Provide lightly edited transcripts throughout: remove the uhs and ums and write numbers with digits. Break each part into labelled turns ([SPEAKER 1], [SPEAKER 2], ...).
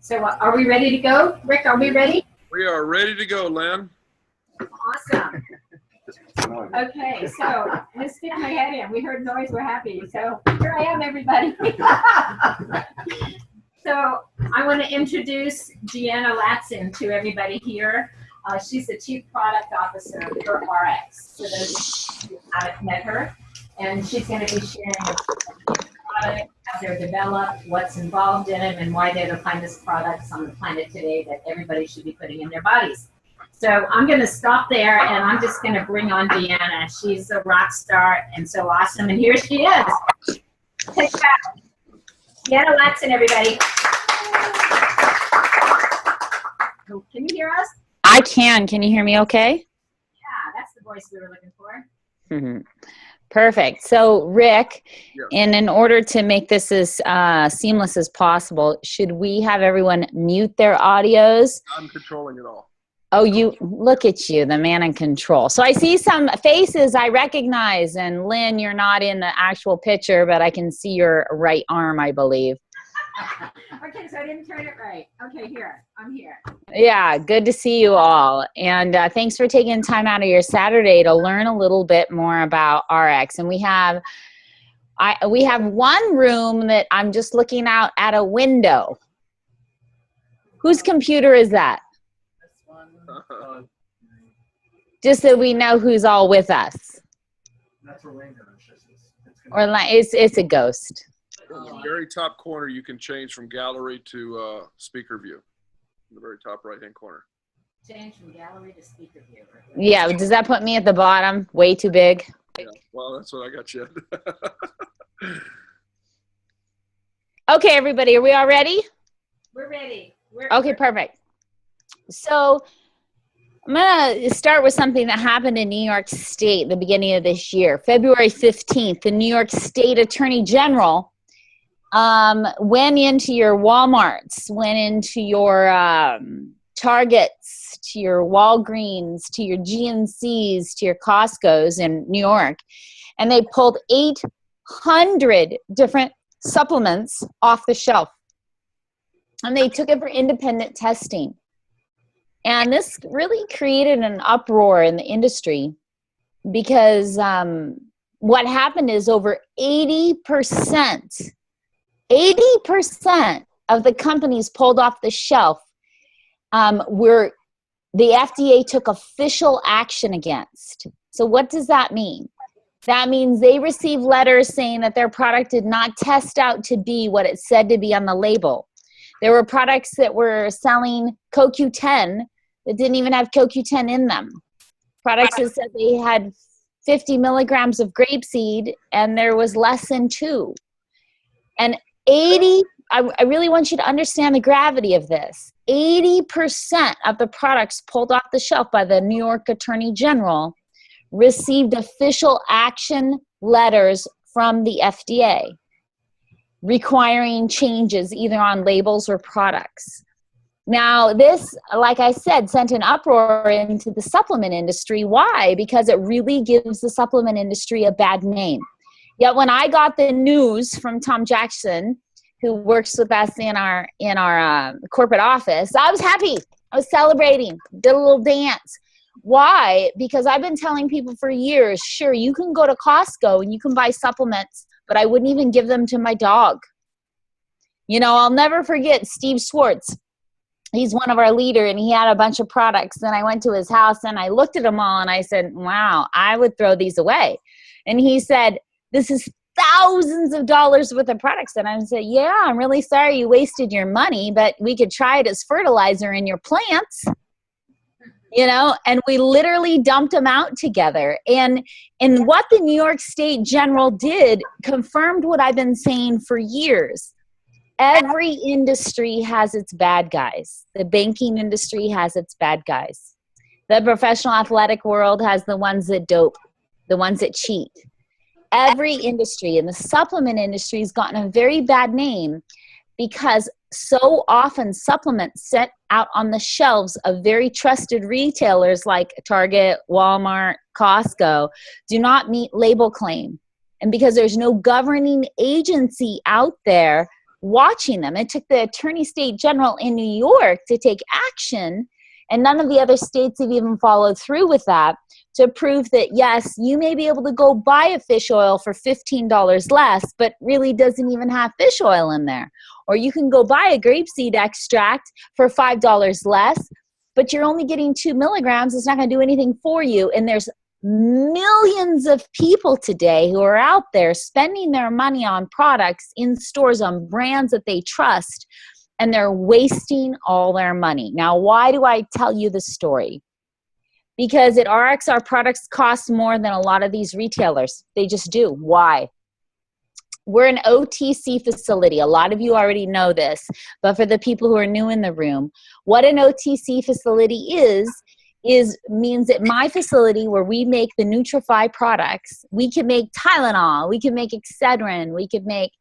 [SPEAKER 1] So are we ready to go? Rick, are we ready?
[SPEAKER 2] We are ready to go, Lynn.
[SPEAKER 1] Awesome. Okay, so let's stick my head in. We heard noise, we're happy. So here I am, everybody. So I want to introduce Deanna Latson to everybody here. She's the Chief Product Officer for ARIIX, for those who haven't met her. And she's going to be sharing products, how they're developed, what's involved in them, and why they're the finest products on the planet today that everybody should be putting in their bodies. So I'm going to stop there, and I'm just going to bring on Deanna. She's a rock star and so awesome, and here she is. Take it back. Deanna Latson, everybody. Can you hear us?
[SPEAKER 3] I can. Can you hear me okay?
[SPEAKER 1] Yeah, that's the voice we were looking for.
[SPEAKER 3] Mm-hmm. Perfect. So, Rick,
[SPEAKER 2] Yeah.
[SPEAKER 3] in order to make this as seamless as possible, should we have everyone mute their audios?
[SPEAKER 2] I'm controlling it all.
[SPEAKER 3] Oh, you look at you, the man in control. So I see some faces I recognize, and Lynn, you're not in the actual picture, but I can see your right arm, I believe.
[SPEAKER 1] Okay, so I didn't turn it right. Okay, here. I'm here.
[SPEAKER 3] Yeah, good to see you all. And thanks for taking time out of your Saturday to learn a little bit more about ARIIX. And we have one room that I'm just looking out at a window. Whose computer is that? Just so we know who's all with us.
[SPEAKER 4] That's Orlando.
[SPEAKER 3] It's a ghost.
[SPEAKER 2] In the very top corner, you can change from gallery to speaker view. In the very top right-hand corner.
[SPEAKER 1] Change from gallery to speaker view.
[SPEAKER 3] Yeah, does that put me at the bottom? Way too big?
[SPEAKER 2] Yeah, well, that's what I got you.
[SPEAKER 3] Okay, everybody, are we all ready?
[SPEAKER 1] We're ready.
[SPEAKER 3] Okay, perfect. So I'm going to start with something that happened in New York State at the beginning of this year. February 15th, the New York State Attorney General went into your Walmarts, went into your Targets, to your Walgreens, to your GNCs, to your Costco's in New York, and they pulled 800 different supplements off the shelf. And they took it for independent testing. And this really created an uproar in the industry because what happened is over 80% of the companies pulled off the shelf were the FDA took official action against. So what does that mean? That means they received letters saying that their product did not test out to be what it said to be on the label. There were products that were selling CoQ10 that didn't even have CoQ10 in them. Products that said they had 50 milligrams of grapeseed and there was less than 2. And I really want you to understand the gravity of this. 80% of the products pulled off the shelf by the New York Attorney General received official action letters from the FDA requiring changes either on labels or products. Now, this, like I said, sent an uproar into the supplement industry. Why? Because it really gives the supplement industry a bad name. Yet when I got the news from Tom Jackson, who works with us in our corporate office, I was happy. I was celebrating, did a little dance. Why? Because I've been telling people for years, sure, you can go to Costco and you can buy supplements, but I wouldn't even give them to my dog. You know, I'll never forget Steve Swartz. He's one of our leaders, and he had a bunch of products. And I went to his house, and I looked at them all, and I said, wow, I would throw these away. And he said, this is thousands of dollars worth of products. And I said, yeah, I'm really sorry you wasted your money, but we could try it as fertilizer in your plants. You know, and we literally dumped them out together. And what the New York State General did confirmed what I've been saying for years. Every industry has its bad guys. The banking industry has its bad guys. The professional athletic world has the ones that dope, the ones that cheat. Every industry, and the supplement industry has gotten a very bad name because so often supplements set out on the shelves of very trusted retailers like Target, Walmart, Costco do not meet label claim. And because there's no governing agency out there watching them. It took the Attorney State General in New York to take action, and none of the other states have even followed through with that, to prove that, yes, you may be able to go buy a fish oil for $15 less, but really doesn't even have fish oil in there. Or you can go buy a grapeseed extract for $5 less, but you're only getting 2 milligrams. It's not going to do anything for you. And there's millions of people today who are out there spending their money on products in stores, on brands that they trust, and they're wasting all their money. Now, why do I tell you this story? Because at ARIIX, our products cost more than a lot of these retailers. They just do. Why? We're an OTC facility. A lot of you already know this, but for the people who are new in the room, what an OTC facility means that my facility, where we make the Nutrify products, we can make Tylenol, we can make Excedrin, we could make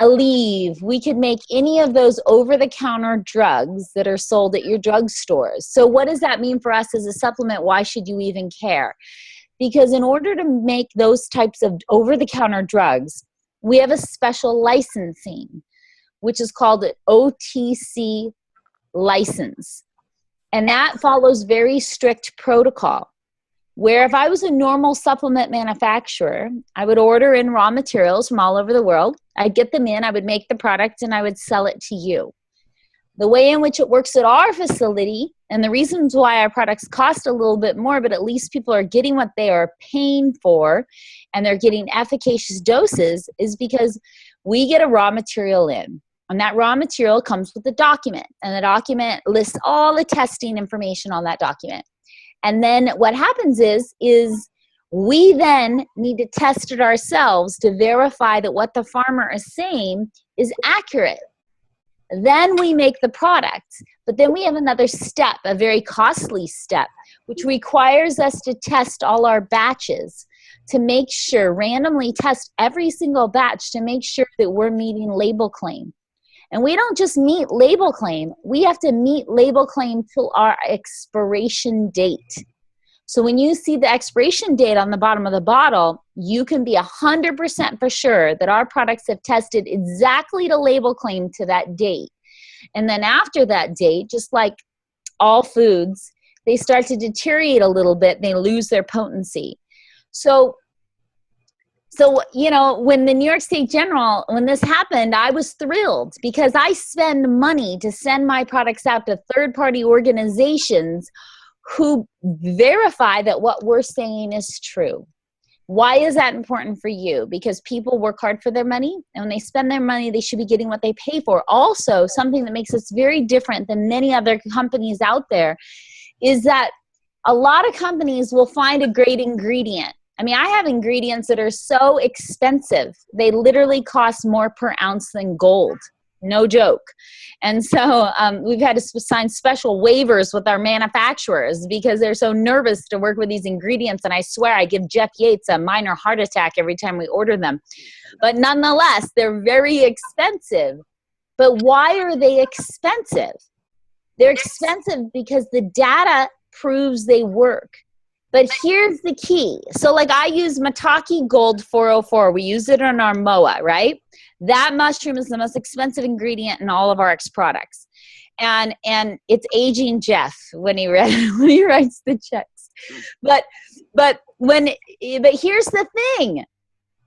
[SPEAKER 3] Aleve, we could make any of those over-the-counter drugs that are sold at your drugstores. So what does that mean for us as a supplement? Why should you even care? Because in order to make those types of over-the-counter drugs, we have a special licensing, which is called an OTC license. And that follows very strict protocol. Where if I was a normal supplement manufacturer, I would order in raw materials from all over the world. I'd get them in, I would make the product, and I would sell it to you. The way in which it works at our facility, and the reasons why our products cost a little bit more, but at least people are getting what they are paying for, and they're getting efficacious doses, is because we get a raw material in. And that raw material comes with a document, and the document lists all the testing information on that document. And then what happens is we then need to test it ourselves to verify that what the farmer is saying is accurate. Then we make the product. But then we have another step, a very costly step, which requires us to test all our batches to make sure, randomly test every single batch to make sure that we're meeting label claim. And we don't just meet label claim, we have to meet label claim till our expiration date. So when you see the expiration date on the bottom of the bottle, you can be 100% for sure that our products have tested exactly to label claim to that date. And then after that date, just like all foods, they start to deteriorate a little bit, they lose their potency. So, you know, when the New York State General, when this happened, I was thrilled because I spend money to send my products out to third-party organizations who verify that what we're saying is true. Why is that important for you? Because people work hard for their money, and when they spend their money, they should be getting what they pay for. Also, something that makes us very different than many other companies out there is that a lot of companies will find a great ingredient. I mean, I have ingredients that are so expensive. They literally cost more per ounce than gold. No joke. And so we've had to sign special waivers with our manufacturers because they're so nervous to work with these ingredients. And I swear I give Jeff Yates a minor heart attack every time we order them. But nonetheless, they're very expensive. But why are they expensive? They're expensive because the data proves they work. But here's the key. So like I use Maitake Gold 404. We use it on our MOA, right? That mushroom is the most expensive ingredient in all of our ARIIX products. And it's aging Jeff when he writes the checks. But here's the thing.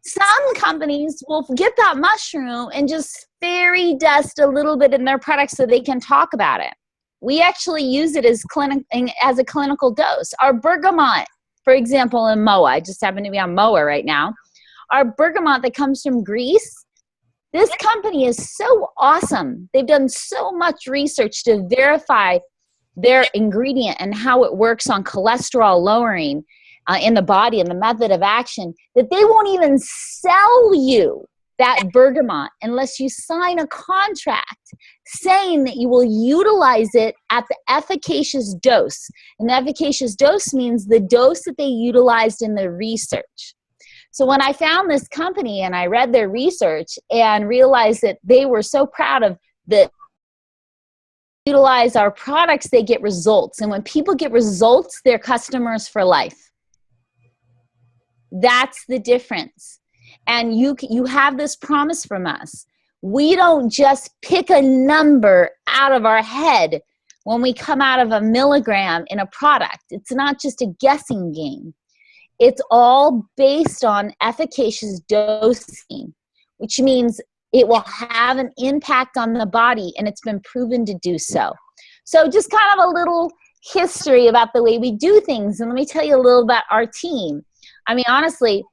[SPEAKER 3] Some companies will get that mushroom and just fairy dust a little bit in their products so they can talk about it. We actually use it as a clinical dose. Our bergamot, for example, in MOA, I just happen to be on MOA right now. Our bergamot that comes from Greece, this company is so awesome. They've done so much research to verify their ingredient and how it works on cholesterol lowering in the body and the method of action that they won't even sell you that bergamot unless you sign a contract saying that you will utilize it at the efficacious dose. And the efficacious dose means the dose that they utilized in the research. So when I found this company and I read their research and realized that they were so proud of the utilize our products, they get results. And when people get results, they're customers for life. That's the difference. And you have this promise from us. We don't just pick a number out of our head when we come out of a milligram in a product. It's not just a guessing game. It's all based on efficacious dosing, which means it will have an impact on the body, and it's been proven to do so. So just kind of a little history about the way we do things. And let me tell you a little about our team. I mean, honestly,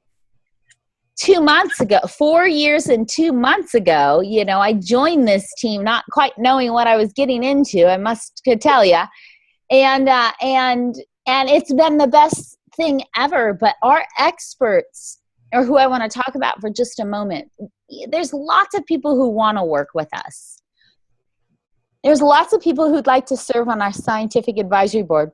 [SPEAKER 3] 2 months ago, 4 years and 2 months ago, you know, I joined this team not quite knowing what I was getting into, I could tell you. And it's been the best thing ever. But our experts, or who I want to talk about for just a moment, there's lots of people who want to work with us. There's lots of people who'd like to serve on our scientific advisory board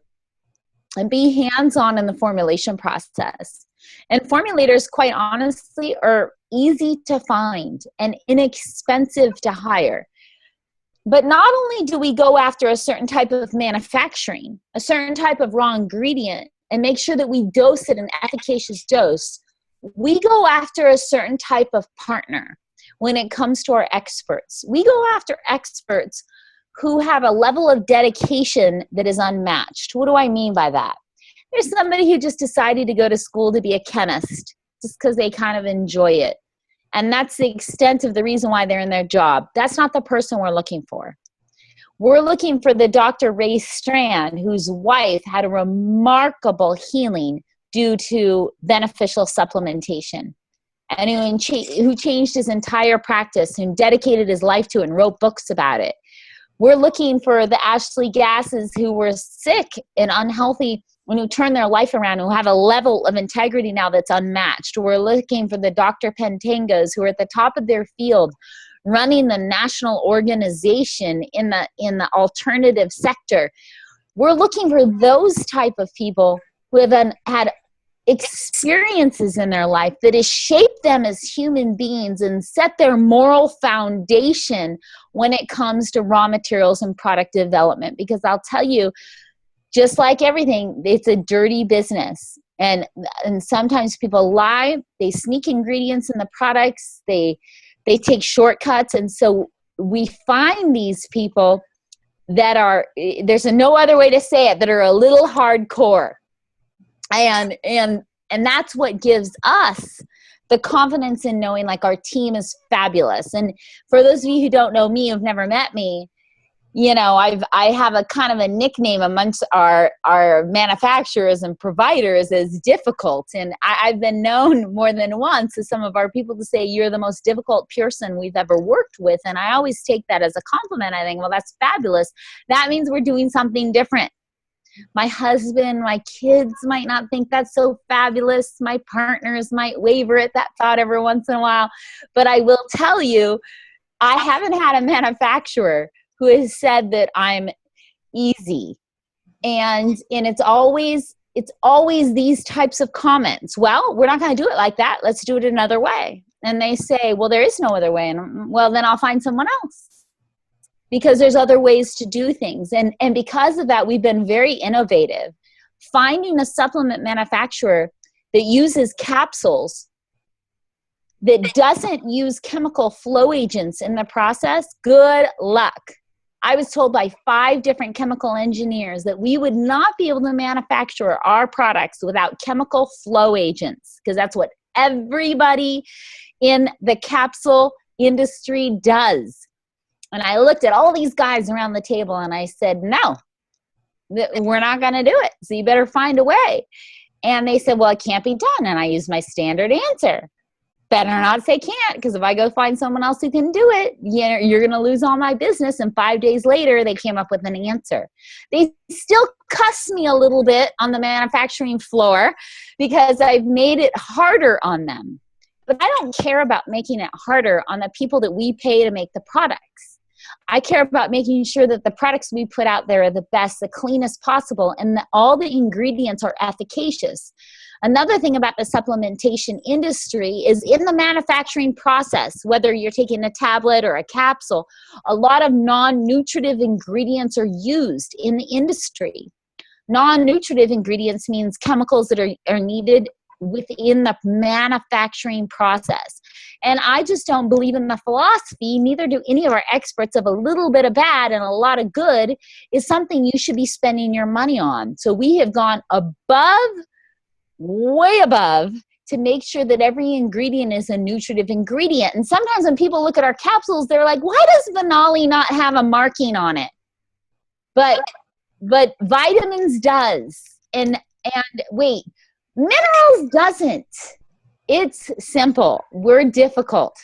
[SPEAKER 3] and be hands-on in the formulation process. And formulators, quite honestly, are easy to find and inexpensive to hire. But not only do we go after a certain type of manufacturing, a certain type of raw ingredient, and make sure that we dose it an efficacious dose, we go after a certain type of partner when it comes to our experts. We go after experts who have a level of dedication that is unmatched. What do I mean by that? There's somebody who just decided to go to school to be a chemist just because they kind of enjoy it. And that's the extent of the reason why they're in their job. That's not the person we're looking for. We're looking for the Dr. Ray Strand, whose wife had a remarkable healing due to beneficial supplementation, and who changed his entire practice and dedicated his life to it and wrote books about it. We're looking for the Ashley Gasses who were sick and unhealthy and who turned their life around, who have a level of integrity now that's unmatched. We're looking for the Dr. Pentangas who are at the top of their field, running the national organization in the alternative sector. We're looking for those type of people who have had experiences in their life that has shaped them as human beings and set their moral foundation when it comes to raw materials and product development. Because I'll tell you, just like everything, it's a dirty business. And sometimes people lie, they sneak ingredients in the products, they take shortcuts. And so we find these people that are, there's no other way to say it, that are a little hardcore. And that's what gives us the confidence in knowing like our team is fabulous. And for those of you who don't know me, who've never met me, you know, I have a kind of a nickname amongst our manufacturers and providers as difficult. And I've been known more than once as some of our people to say, you're the most difficult person we've ever worked with. And I always take that as a compliment. I think, well, that's fabulous. That means we're doing something different. My husband, my kids might not think that's so fabulous. My partners might waver at that thought every once in a while. But I will tell you, I haven't had a manufacturer who has said that I'm easy. And it's always these types of comments. Well, we're not going to do it like that. Let's do it another way. And they say, well, there is no other way. And well, then I'll find someone else. Because there's other ways to do things. And because of that, we've been very innovative. Finding a supplement manufacturer that uses capsules, that doesn't use chemical flow agents in the process, good luck. I was told by 5 different chemical engineers that we would not be able to manufacture our products without chemical flow agents, because that's what everybody in the capsule industry does. And I looked at all these guys around the table and I said, no, we're not going to do it. So you better find a way. And they said, well, it can't be done. And I used my standard answer. Better not say can't, because if I go find someone else who can do it, you're going to lose all my business. And 5 days later, they came up with an answer. They still cuss me a little bit on the manufacturing floor because I've made it harder on them. But I don't care about making it harder on the people that we pay to make the products. I care about making sure that the products we put out there are the best, the cleanest possible, and that all the ingredients are efficacious. Another thing about the supplementation industry is in the manufacturing process, whether you're taking a tablet or a capsule, a lot of non-nutritive ingredients are used in the industry. Non-nutritive ingredients means chemicals that are needed within the manufacturing process. And I just don't believe in the philosophy, neither do any of our experts, of a little bit of bad and a lot of good is something you should be spending your money on. So we have gone above, way above, to make sure that every ingredient is a nutritive ingredient. And sometimes when people look at our capsules, they're like, why does Vanali not have a marking on it? But vitamins does. And wait, minerals doesn't. It's simple. We're difficult.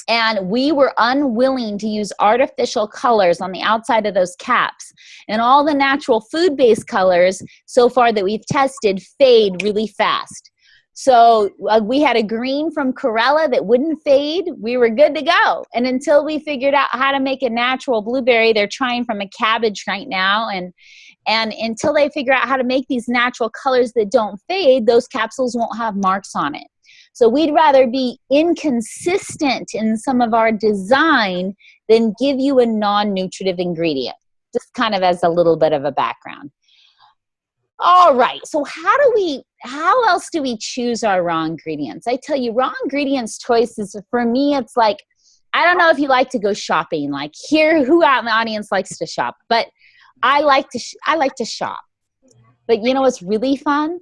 [SPEAKER 3] And we were unwilling to use artificial colors on the outside of those caps. And all the natural food-based colors so far that we've tested fade really fast. So we had a green from Corella that wouldn't fade. We were good to go. And until we figured out how to make a natural blueberry, they're trying from a cabbage right now. And until they figure out how to make these natural colors that don't fade, those capsules won't have marks on it. So we'd rather be inconsistent in some of our design than give you a non-nutritive ingredient, just kind of as a little bit of a background. All right, so how else do we choose our raw ingredients? I tell you, raw ingredients choices, for me, it's like, I don't know if you like to go shopping, like here, who out in the audience likes to shop, but I like to shop. But you know what's really fun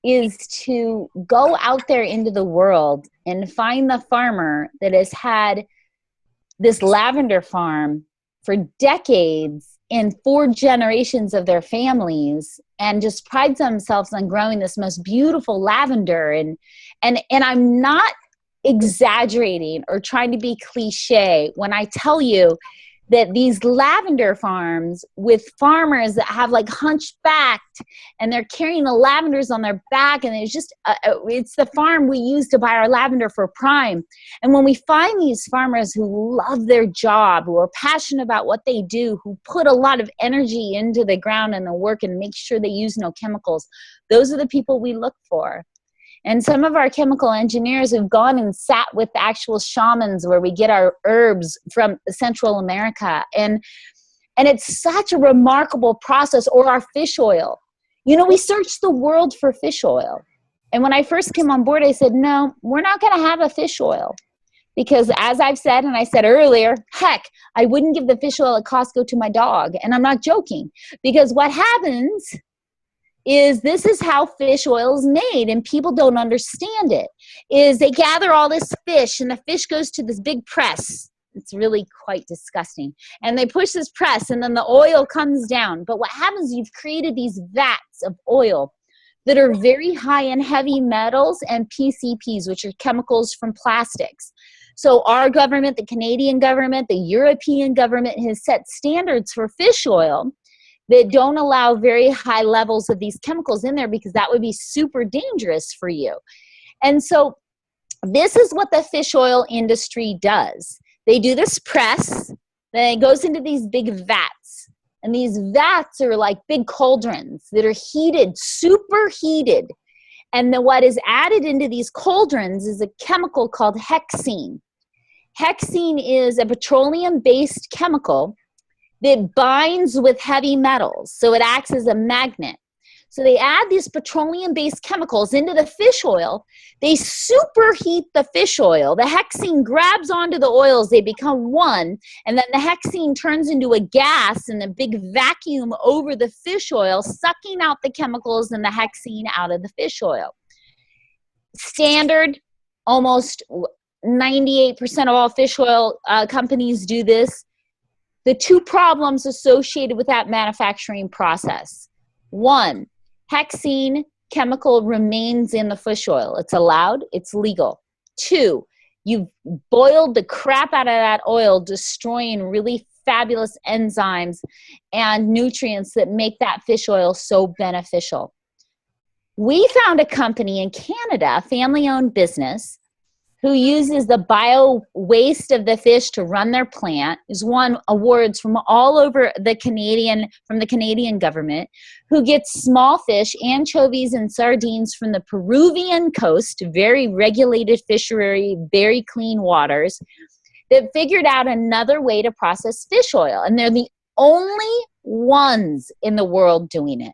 [SPEAKER 3] is to go out there into the world and find the farmer that has had this lavender farm for decades in 4 generations of their families, and just prides themselves on growing this most beautiful lavender. And I'm not exaggerating or trying to be cliche when I tell you that these lavender farms with farmers that have like hunchbacked and they're carrying the lavenders on their back, and it's just, it's the farm we use to buy our lavender for Prime. And when we find these farmers who love their job, who are passionate about what they do, who put a lot of energy into the ground and the work and make sure they use no chemicals, those are the people we look for. And some of our chemical engineers have gone and sat with the actual shamans where we get our herbs from Central America. And it's such a remarkable process. Or our fish oil. You know, we searched the world for fish oil. And when I first came on board, I said, no, we're not going to have a fish oil. Because as I've said, and I said earlier, heck, I wouldn't give the fish oil at Costco to my dog. And I'm not joking. Because what happens is, this is how fish oil is made, and people don't understand it, is they gather all this fish, and the fish goes to this big press. It's really quite disgusting. And they push this press, and then the oil comes down. But what happens is you've created these vats of oil that are very high in heavy metals and PCPs, which are chemicals from plastics. So our government, the Canadian government, the European government has set standards for fish oil that don't allow very high levels of these chemicals in there, because that would be super dangerous for you. And so this is what the fish oil industry does. They do this press, then it goes into these big vats. And these vats are like big cauldrons that are heated, super heated. And then what is added into these cauldrons is a chemical called hexene. Hexene is a petroleum-based chemical that binds with heavy metals, so it acts as a magnet. So they add these petroleum-based chemicals into the fish oil. They superheat the fish oil. The hexene grabs onto the oils. They become one, and then the hexene turns into a gas in a big vacuum over the fish oil, sucking out the chemicals and the hexene out of the fish oil. Standard, almost 98% of all fish oil companies do this. The 2 problems associated with that manufacturing process. 1, hexene chemical remains in the fish oil. It's allowed, it's legal. 2, you've boiled the crap out of that oil, destroying really fabulous enzymes and nutrients that make that fish oil so beneficial. We found a company in Canada, a family-owned business, who uses the bio waste of the fish to run their plant, has won awards from all over the Canadian government, who gets small fish, anchovies, and sardines from the Peruvian coast, very regulated fishery, very clean waters, that figured out another way to process fish oil. And they're the only ones in the world doing it.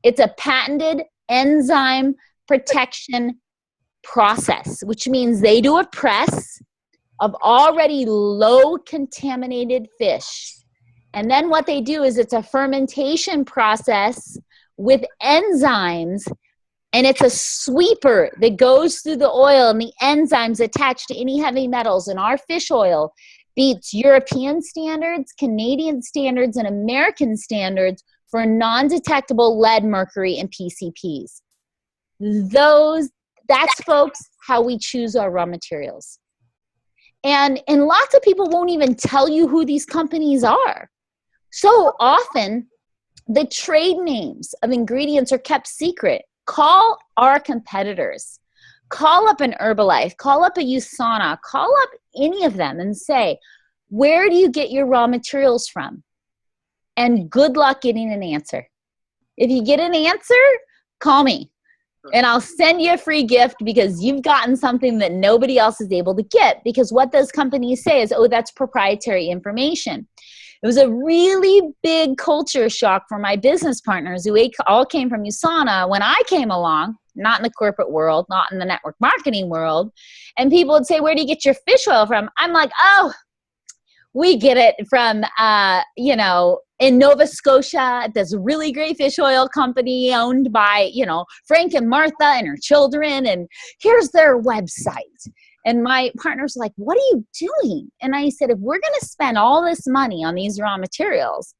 [SPEAKER 3] It's a patented enzyme protection process, which means they do a press of already low contaminated fish. And then what they do is it's a fermentation process with enzymes, and it's a sweeper that goes through the oil, and the enzymes attached to any heavy metals. And our fish oil beats European standards, Canadian standards, and American standards for non-detectable lead, mercury, and PCPs. That's, folks, how we choose our raw materials. And lots of people won't even tell you who these companies are. So often, the trade names of ingredients are kept secret. Call our competitors. Call up an Herbalife. Call up a USANA. Call up any of them and say, where do you get your raw materials from? And good luck getting an answer. If you get an answer, call me. And I'll send you a free gift because you've gotten something that nobody else is able to get. Because what those companies say is, oh, that's proprietary information. It was a really big culture shock for my business partners who all came from USANA when I came along, not in the corporate world, not in the network marketing world. And people would say, where do you get your fish oil from? I'm like, oh, we get it from, in Nova Scotia, there's a really great fish oil company owned by, Frank and Martha and her children. And here's their website. And my partner's like, what are you doing? And I said, if we're going to spend all this money on these raw materials,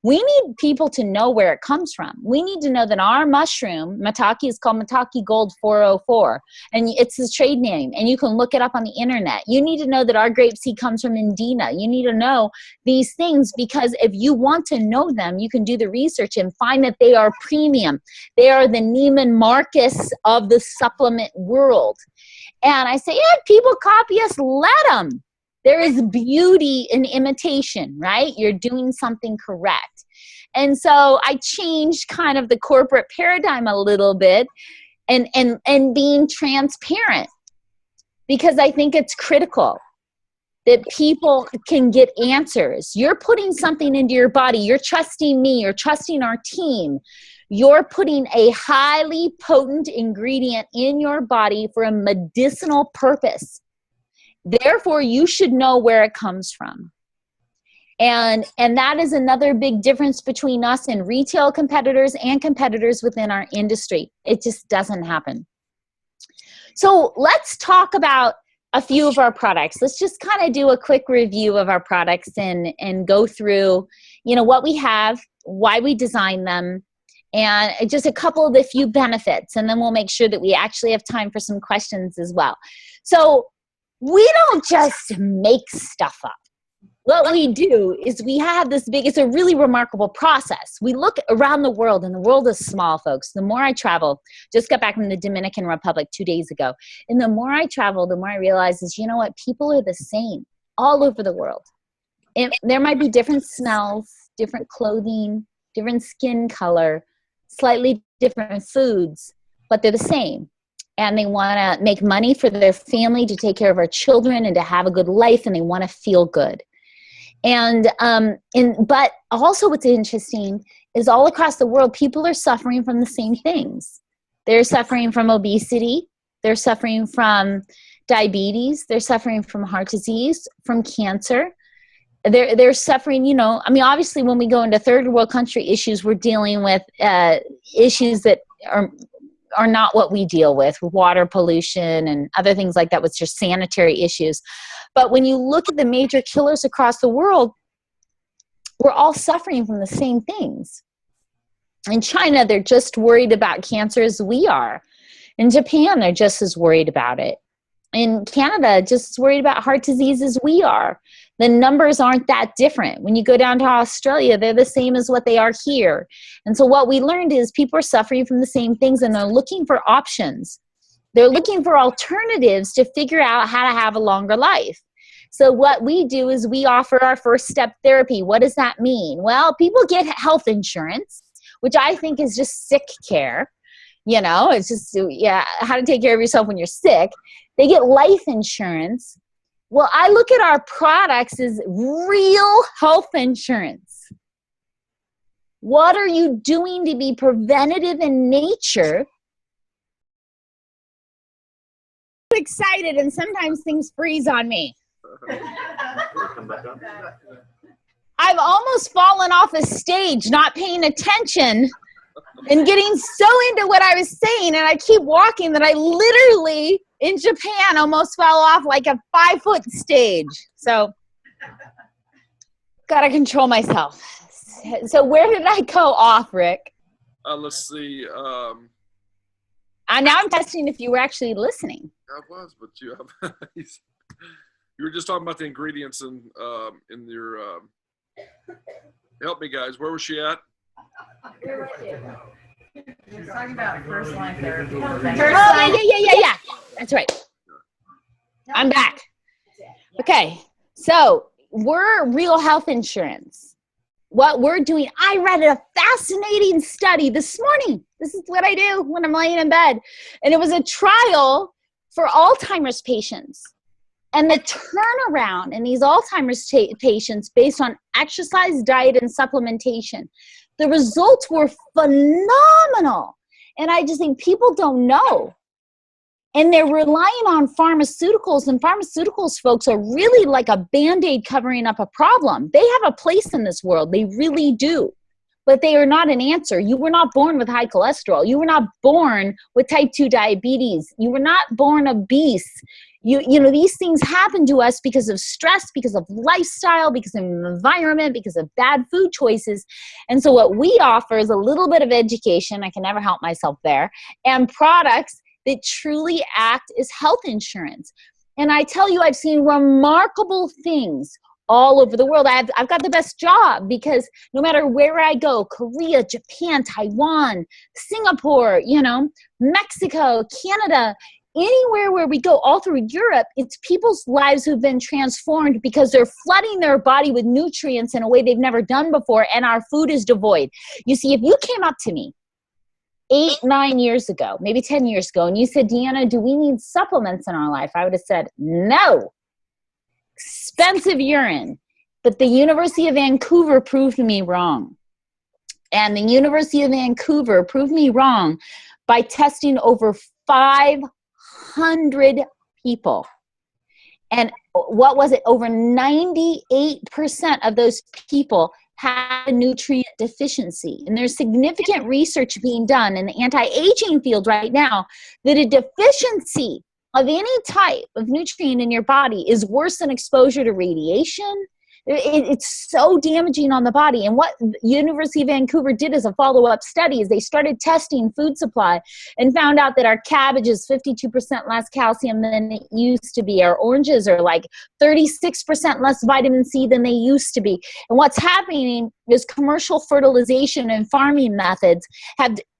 [SPEAKER 3] we need people to know where it comes from. We need to know that our mushroom, maitake, is called Maitake Gold 404. And it's the trade name. And you can look it up on the internet. You need to know that our grapeseed comes from Indina. You need to know these things because if you want to know them, you can do the research and find that they are premium. They are the Neiman Marcus of the supplement world. And I say, yeah, people copy us, let them. There is beauty in imitation, right? You're doing something correct. And so I changed kind of the corporate paradigm a little bit and being transparent because I think it's critical that people can get answers. You're putting something into your body. You're trusting me. You're trusting our team. You're putting a highly potent ingredient in your body for a medicinal purpose. Therefore, you should know where it comes from. And that is another big difference between us and retail competitors and competitors within our industry. It just doesn't happen. So let's talk about a few of our products. Let's just kind of do a quick review of our products and go through, what we have, why we design them, and just a couple of the few benefits. And then we'll make sure that we actually have time for some questions as well. So we don't just make stuff up. What we do is we have it's a really remarkable process. We look around the world, and the world is small, folks. The more I travel, just got back from the Dominican Republic 2 days ago, and the more I travel, the more I realize is, people are the same all over the world. And there might be different smells, different clothing, different skin color, slightly different foods, but they're the same. And they want to make money for their family, to take care of our children, and to have a good life, and they want to feel good. But also what's interesting is all across the world, people are suffering from the same things. They're suffering from obesity. They're suffering from diabetes. They're suffering from heart disease, from cancer. They're suffering, obviously when we go into third world country issues, we're dealing with issues that are not what we deal with water pollution and other things like that, which are sanitary issues. But when you look at the major killers across the world, we're all suffering from the same things. In China, they're just worried about cancer as we are. In Japan, they're just as worried about it. In Canada, just as worried about heart disease as we are. The numbers aren't that different. When you go down to Australia, they're the same as what they are here. And so what we learned is people are suffering from the same things, and they're looking for options. They're looking for alternatives to figure out how to have a longer life. So what we do is we offer our first step therapy. What does that mean? Well, people get health insurance, which I think is just sick care. It's just, how to take care of yourself when you're sick. They get life insurance. Well, I look at our products as real health insurance. What are you doing to be preventative in nature excited and sometimes things freeze on me.
[SPEAKER 4] Come back up.
[SPEAKER 3] I've almost fallen off a stage not paying attention and getting so into what I was saying, and I keep walking that I literally, in Japan, almost fell off like a 5-foot stage. So, gotta control myself. So where did I go off, Rick?
[SPEAKER 2] Let's see.
[SPEAKER 3] Now I'm testing if you were actually listening.
[SPEAKER 2] I was, but you have. You were just talking about the ingredients in your. Help me, guys. Where was she at?
[SPEAKER 5] You're talking about first line therapy.
[SPEAKER 3] Yeah. That's right. I'm back. Okay. So we're Real Health Insurance. What we're doing, I read a fascinating study this morning. This is what I do when I'm laying in bed. And it was a trial for Alzheimer's patients. And the turnaround in these Alzheimer's patients based on exercise, diet, and supplementation, the results were phenomenal. And I just think people don't know. And they're relying on pharmaceuticals, and pharmaceuticals folks are really like a Band-Aid covering up a problem. They have a place in this world. They really do. But they are not an answer. You were not born with high cholesterol. You were not born with type 2 diabetes. You were not born obese. You know, these things happen to us because of stress, because of lifestyle, because of environment, because of bad food choices. And so what we offer is a little bit of education. I can never help myself there. And products that truly act as health insurance. And I tell you, I've seen remarkable things all over the world. I've got the best job because no matter where I go, Korea, Japan, Taiwan, Singapore, Mexico, Canada, anywhere where we go, all through Europe, it's people's lives who've been transformed because they're flooding their body with nutrients in a way they've never done before, and our food is devoid. You see, if you came up to me 8-9 years ago, maybe 10 years ago, and you said, Deanna, do we need supplements in our life? I would have said, no. Expensive urine. But the University of Vancouver proved me wrong. And the University of Vancouver proved me wrong by testing over 500 people. And what was it? Over 98% of those people had a nutrient deficiency. And there's significant research being done in the anti-aging field right now that a deficiency of any type of nutrient in your body is worse than exposure to radiation. It's so damaging on the body. And what University of Vancouver did as a follow-up study is they started testing food supply and found out that our cabbage is 52% less calcium than it used to be. Our oranges are like 36% less vitamin C than they used to be. And what's happening is commercial fertilization and farming methods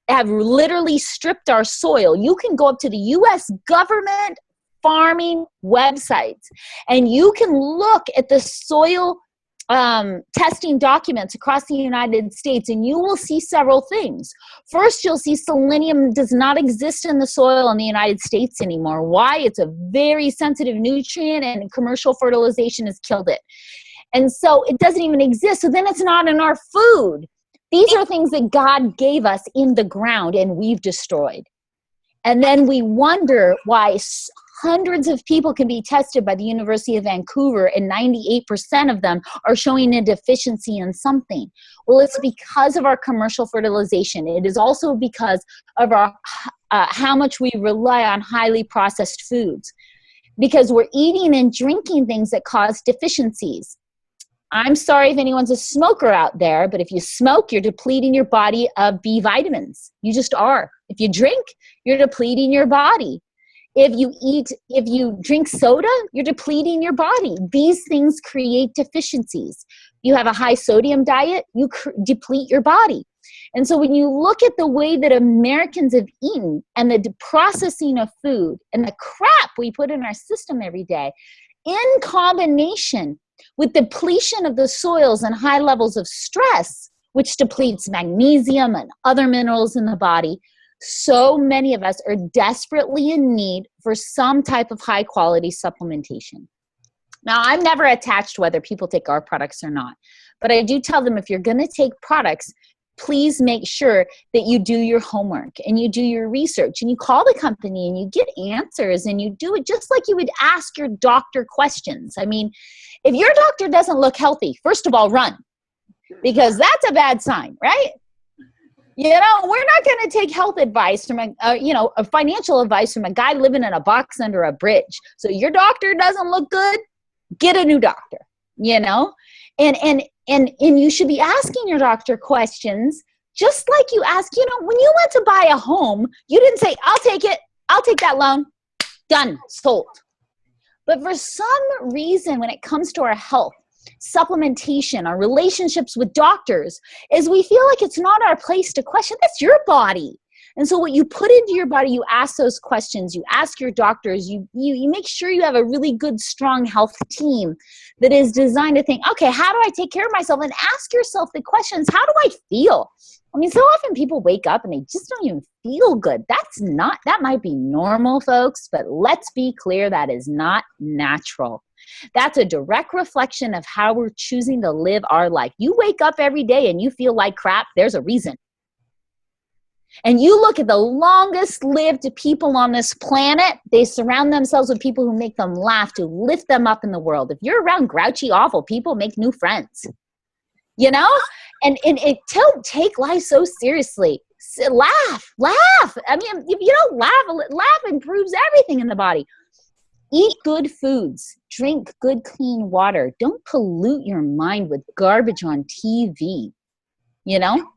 [SPEAKER 3] have literally stripped our soil. You can go up to the U.S. government farming websites and you can look at the soil testing documents across the United States and you will see several things. First, you'll see selenium does not exist in the soil in the United States anymore. Why? It's a very sensitive nutrient and commercial fertilization has killed it. And so it doesn't even exist. So then it's not in our food. These are things that God gave us in the ground and we've destroyed. And then we wonder why hundreds of people can be tested by the University of Vancouver and 98% of them are showing a deficiency in something. Well, it's because of our commercial fertilization. It is also because of our how much we rely on highly processed foods. Because we're eating and drinking things that cause deficiencies. I'm sorry if anyone's a smoker out there, but if you smoke, you're depleting your body of B vitamins. You just are. If you drink, you're depleting your body. If you drink soda, you're depleting your body. These things create deficiencies. You have a high sodium diet, you deplete your body. And so when you look at the way that Americans have eaten and the processing of food and the crap we put in our system every day, in combination with depletion of the soils and high levels of stress, which depletes magnesium and other minerals in the body, so many of us are desperately in need for some type of high quality supplementation. Now, I'm never attached to whether people take our products or not, but I do tell them if you're going to take products, please make sure that you do your homework and you do your research and you call the company and you get answers and you do it just like you would ask your doctor questions. I mean, if your doctor doesn't look healthy, first of all, run, because that's a bad sign, right? You know, we're not going to take health advice from a financial advice from a guy living in a box under a bridge. So your doctor doesn't look good, get a new doctor, you know, and you should be asking your doctor questions just like you ask, you know, when you went to buy a home, you didn't say, I'll take it. I'll take that loan. Done. Sold. But for some reason, when it comes to our health, supplementation, our relationships with doctors, is we feel like it's not our place to question. That's your body. And so what you put into your body, you ask those questions, you ask your doctors, you make sure you have a really good, strong health team that is designed to think, okay, how do I take care of myself? And ask yourself the questions, how do I feel? I mean, so often people wake up and they just don't even feel good. That might be normal, folks, but let's be clear, that is not natural. That's a direct reflection of how we're choosing to live our life. You wake up every day and you feel like crap, there's a reason. And you look at the longest lived people on this planet, they surround themselves with people who make them laugh, to lift them up in the world. If you're around grouchy, awful people, make new friends. You know? And don't take life so seriously. Laugh. I mean, if you don't laugh improves everything in the body. Eat good foods. Drink good, clean water. Don't pollute your mind with garbage on TV. You know?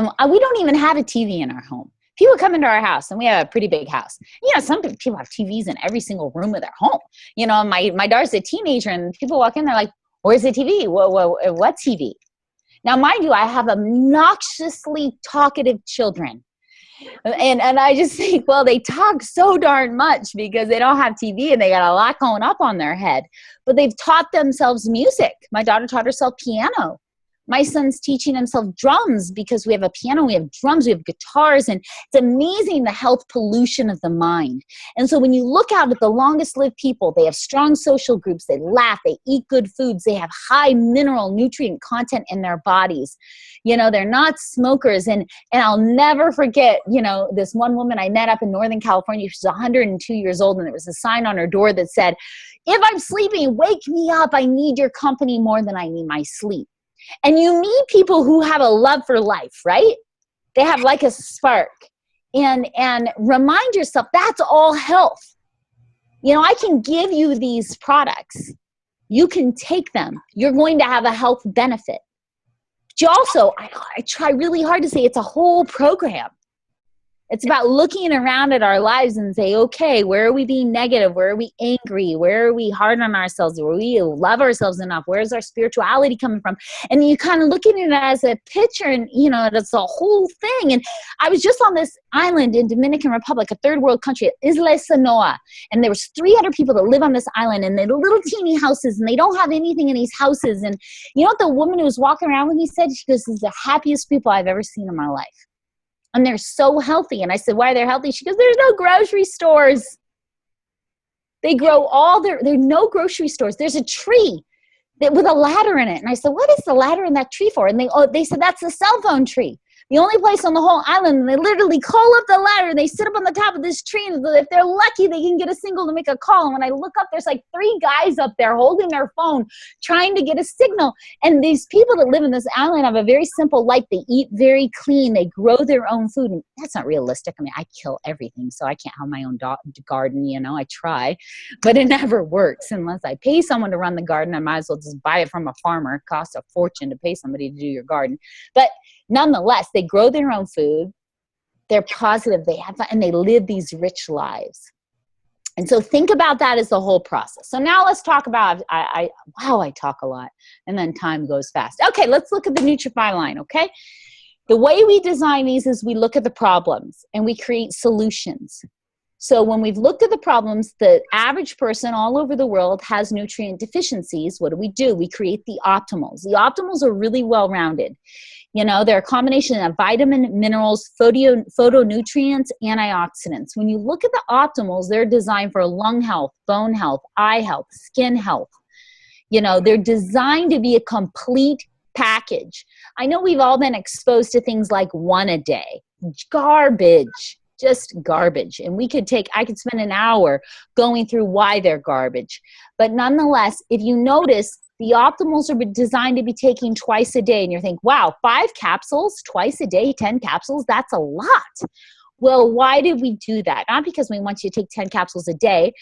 [SPEAKER 3] We don't even have a TV in our home. People come into our house, and we have a pretty big house. You know, some people have TVs in every single room of their home. You know, my daughter's a teenager, and people walk in, they're like, where's the TV? What TV? Now, mind you, I have obnoxiously talkative children. And I just think, well, they talk so darn much because they don't have TV and they got a lot going up on their head. But they've taught themselves music. My daughter taught herself piano. My son's teaching himself drums because we have a piano, we have drums, we have guitars, and it's amazing the health pollution of the mind. And so when you look out at the longest lived people, they have strong social groups, they laugh, they eat good foods, they have high mineral nutrient content in their bodies. You know, they're not smokers. And I'll never forget, you know, this one woman I met up in Northern California, she's 102 years old, and there was a sign on her door that said, if I'm sleeping, wake me up. I need your company more than I need my sleep. And you meet people who have a love for life, right? They have like a spark. And remind yourself, that's all health. You know, I can give you these products. You can take them. You're going to have a health benefit. But you also, I try really hard to say it's a whole program. It's about looking around at our lives and say, okay, where are we being negative? Where are we angry? Where are we hard on ourselves? Where we love ourselves enough? Where's our spirituality coming from? And you kind of looking at it as a picture, and, you know, it's a whole thing. And I was just on this island in Dominican Republic, a third world country, Isla Sanoa. And there was 300 people that live on this island, and they're little teeny houses, and they don't have anything in these houses. And you know what the woman who was walking around with me said? She goes, "This is the happiest people I've ever seen in my life. And they're so healthy." And I said, why are they healthy? She goes, there's no grocery stores. They grow there are no grocery stores. There's a tree with a ladder in it. And I said, what is the ladder in that tree for? And they said, that's the cell phone tree. The only place on the whole island, and they literally call up the ladder, and they sit up on the top of this tree, and if they're lucky, they can get a signal to make a call. And when I look up, there's like 3 guys up there holding their phone, trying to get a signal. And these people that live in this island have a very simple life. They eat very clean. They grow their own food. And that's not realistic. I mean, I kill everything, so I can't have my own garden, you know. I try, but it never works unless I pay someone to run the garden. I might as well just buy it from a farmer. It costs a fortune to pay somebody to do your garden. But nonetheless, they grow their own food, they're positive, they have fun, and they live these rich lives. And so think about that as the whole process. So now let's talk about, I talk a lot, and then time goes fast. Okay, let's look at the Nutrify line, okay? The way we design these is we look at the problems, and we create solutions. So when we've looked at the problems, the average person all over the world has nutrient deficiencies. What do? We create the optimals. The optimals are really well-rounded. You know, they're a combination of vitamin, minerals, phytonutrients, antioxidants. When you look at the optimals, they're designed for lung health, bone health, eye health, skin health. You know, they're designed to be a complete package. I know we've all been exposed to things like 1 a day. Garbage. Just garbage. And I could spend an hour going through why they're garbage. But nonetheless, if you notice, the optimals are designed to be taken twice a day. And you think, wow, 5 capsules twice a day, 10 capsules, that's a lot. Well, why did we do that? Not because we want you to take 10 capsules a day.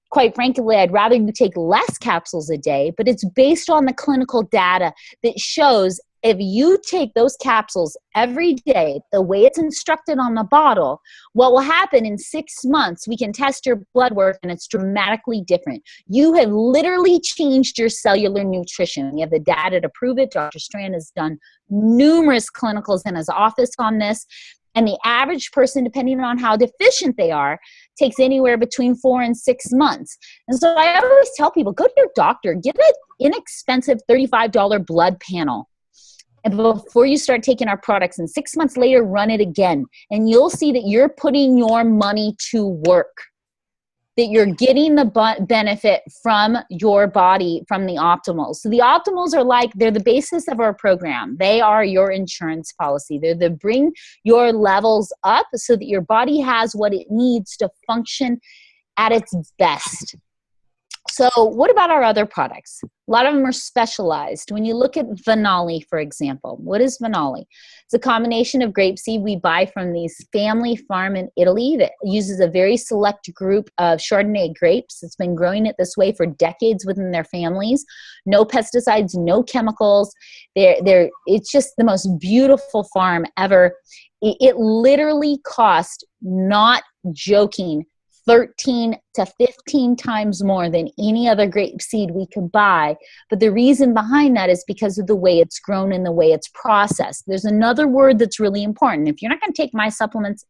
[SPEAKER 3] Quite frankly, I'd rather you take less capsules a day, but it's based on the clinical data that shows if you take those capsules every day, the way it's instructed on the bottle, what will happen in 6 months, we can test your blood work and it's dramatically different. You have literally changed your cellular nutrition. We have the data to prove it. Dr. Strand has done numerous clinicals in his office on this. And the average person, depending on how deficient they are, takes anywhere between 4 and 6 months. And so I always tell people, go to your doctor, get an inexpensive $35 blood panel. And before you start taking our products, and 6 months later, run it again. And you'll see that you're putting your money to work, that you're getting the benefit from your body, from the optimals. So the optimals are they're the basis of our program. They are your insurance policy. They're the bring your levels up so that your body has what it needs to function at its best. So what about our other products? A lot of them are specialized. When you look at Venali, for example, what is Venali? It's a combination of grapeseed we buy from this family farm in Italy that uses a very select group of Chardonnay grapes. It's been growing it this way for decades within their families. No pesticides, no chemicals. It's just the most beautiful farm ever. It literally cost, not joking, 13 to 15 times more than any other grape seed we could buy. But the reason behind that is because of the way it's grown and the way it's processed. There's another word that's really important. If you're not going to take my supplements,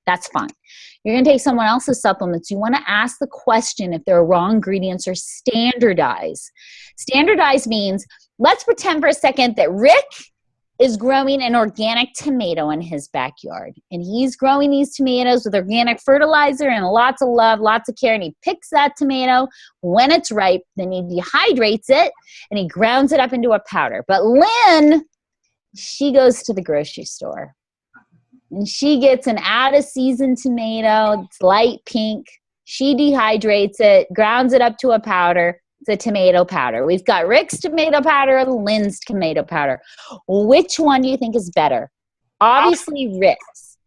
[SPEAKER 3] that's fine. You're going to take someone else's supplements. You want to ask the question if their raw ingredients are standardized. Standardized means, let's pretend for a second that Rick is growing an organic tomato in his backyard. And he's growing these tomatoes with organic fertilizer and lots of love, lots of care. And he picks that tomato when it's ripe, then he dehydrates it, and he grounds it up into a powder. But Lynn, she goes to the grocery store. And she gets an out-of-season tomato. It's light pink. She dehydrates it, grounds it up to a powder. It's a tomato powder. We've got Rick's tomato powder and Lynn's tomato powder. Which one do you think is better? Obviously, Rick's.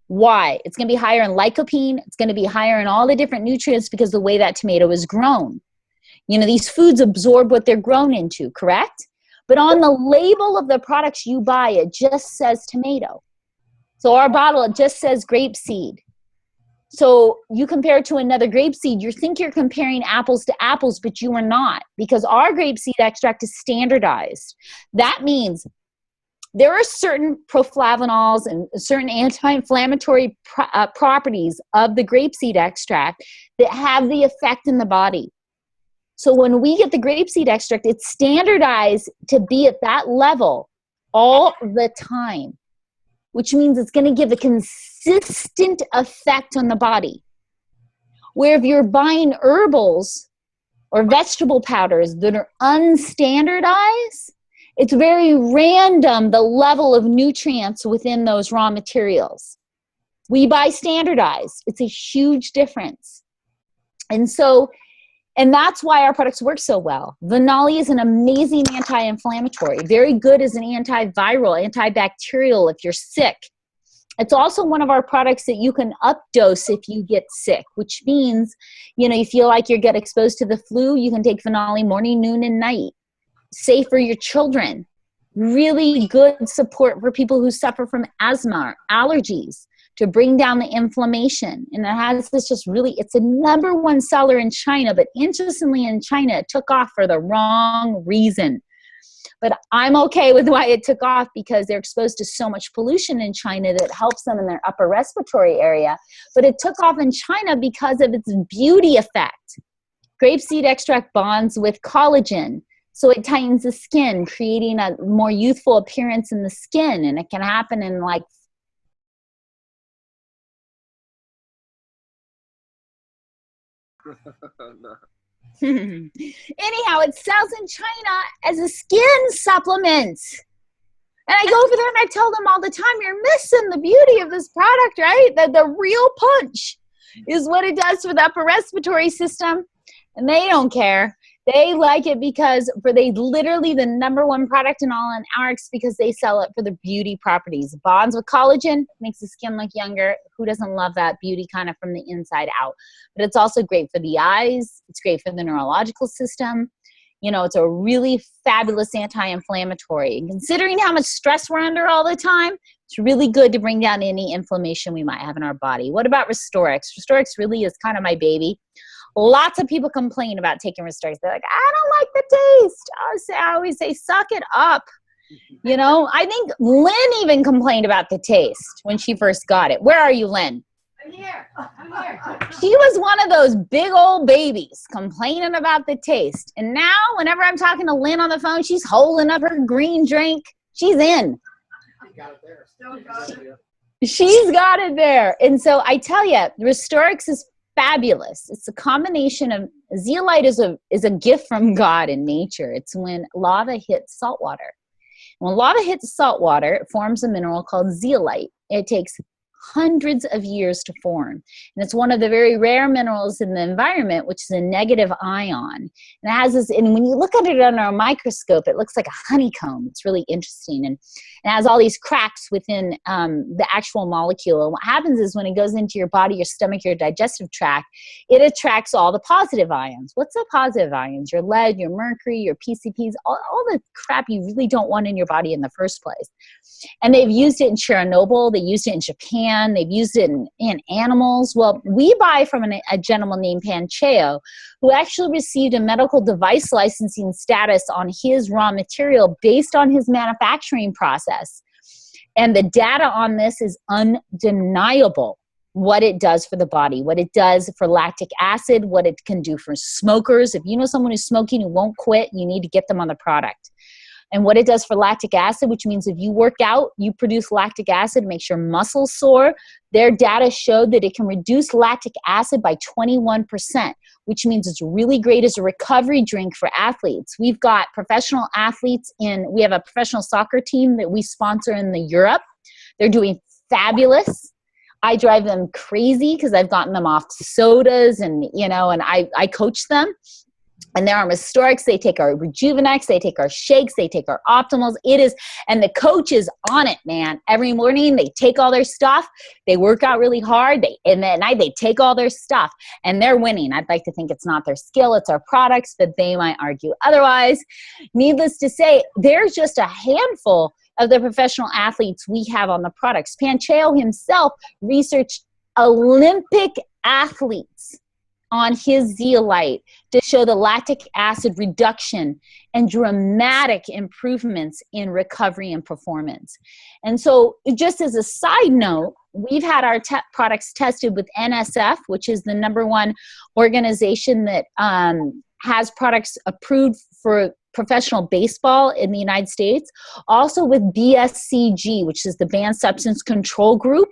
[SPEAKER 3] Why? It's going to be higher in lycopene. It's going to be higher in all the different nutrients because of the way that tomato is grown. You know, these foods absorb what they're grown into, correct? But on the label of the products you buy, it just says tomato. So our bottle, it just says grapeseed. So you compare it to another grapeseed, you think you're comparing apples to apples, but you are not, because our grapeseed extract is standardized. That means there are certain proflavanols and certain anti-inflammatory properties of the grapeseed extract that have the effect in the body. So when we get the grapeseed extract, it's standardized to be at that level all the time, which means it's going to give a consistent effect on the body. Where if you're buying herbals or vegetable powders that are unstandardized, it's very random the level of nutrients within those raw materials. We buy standardized. It's a huge difference. And that's why our products work so well. Venali is an amazing anti-inflammatory, very good as an antiviral, antibacterial if you're sick. It's also one of our products that you can updose if you get sick, which means, you know, you feel like you get exposed to the flu, you can take Venali morning, noon, and night. Safe for your children. Really good support for people who suffer from asthma or allergies, to bring down the inflammation. And it has this just really, it's a #1 seller in China, but interestingly in China, it took off for the wrong reason. But I'm okay with why it took off, because they're exposed to so much pollution in China that helps them in their upper respiratory area. But it took off in China because of its beauty effect. Grapeseed extract bonds with collagen. So it tightens the skin, creating a more youthful appearance in the skin. And it can happen in like
[SPEAKER 2] No.
[SPEAKER 3] Anyhow, it sells in China as a skin supplement. And I go over there and I tell them all the time, you're missing the beauty of this product, right? The real punch is what it does for the upper respiratory system. And they don't care. They like it because they literally the #1 product in all in ARIIX because they sell it for the beauty properties. Bonds with collagen, makes the skin look younger. Who doesn't love that beauty kind of from the inside out? But it's also great for the eyes. It's great for the neurological system. You know, it's a really fabulous anti-inflammatory. And considering how much stress we're under all the time, it's really good to bring down any inflammation we might have in our body. What about Restorix? Restorix really is kind of my baby. Lots of people complain about taking Restorix. They're like, I don't like the taste. I always say, suck it up. You know, I think Lynn even complained about the taste when she first got it. Where are you, Lynn?
[SPEAKER 5] I'm here. I'm here.
[SPEAKER 3] She was one of those big old babies complaining about the taste. And now whenever I'm talking to Lynn on the phone, she's holding up her green drink. She's in.
[SPEAKER 4] Got it there.
[SPEAKER 5] Still got it.
[SPEAKER 3] She's got it there. And so I tell you, Restorix is fabulous. It's a combination of zeolite is a gift from God in nature. It's when lava hits salt water. When lava hits salt water, it forms a mineral called zeolite. It takes hundreds of years to form. And it's one of the very rare minerals in the environment, which is a negative ion. And it has this, and when you look at it under a microscope, it looks like a honeycomb. It's really interesting. And it has all these cracks within the actual molecule. And what happens is when it goes into your body, your stomach, your digestive tract, it attracts all the positive ions. What's the positive ions? Your lead, your mercury, your PCPs, all the crap you really don't want in your body in the first place. And they've used it in Chernobyl. They used it in Japan. They've used it in animals. Well, we buy from a gentleman named Pancheo, who actually received a medical device licensing status on his raw material based on his manufacturing process. And the data on this is undeniable. What it does for the body, what it does for lactic acid, what it can do for smokers. If you know someone who's smoking who won't quit, you need to get them on the product. And what it does for lactic acid, which means if you work out, you produce lactic acid, makes your muscles sore. Their data showed that it can reduce lactic acid by 21%, which means it's really great as a recovery drink for athletes. We've got professional athletes we have a professional soccer team that we sponsor in Europe. They're doing fabulous. I drive them crazy because I've gotten them off sodas and I coach them. And they're on Restorix, they take our Rejuvenex, they take our shakes, they take our Optimals. And the coach is on it, man. Every morning they take all their stuff, they work out really hard, and at night they take all their stuff, and they're winning. I'd like to think it's not their skill, it's our products, but they might argue otherwise. Needless to say, there's just a handful of the professional athletes we have on the products. Pancheo himself researched Olympic athletes on his zeolite to show the lactic acid reduction and dramatic improvements in recovery and performance. And so just as a side note, we've had our products tested with NSF, which is the #1 organization that has products approved for professional baseball in the United States, also with BSCG, which is the Banned Substance Control Group,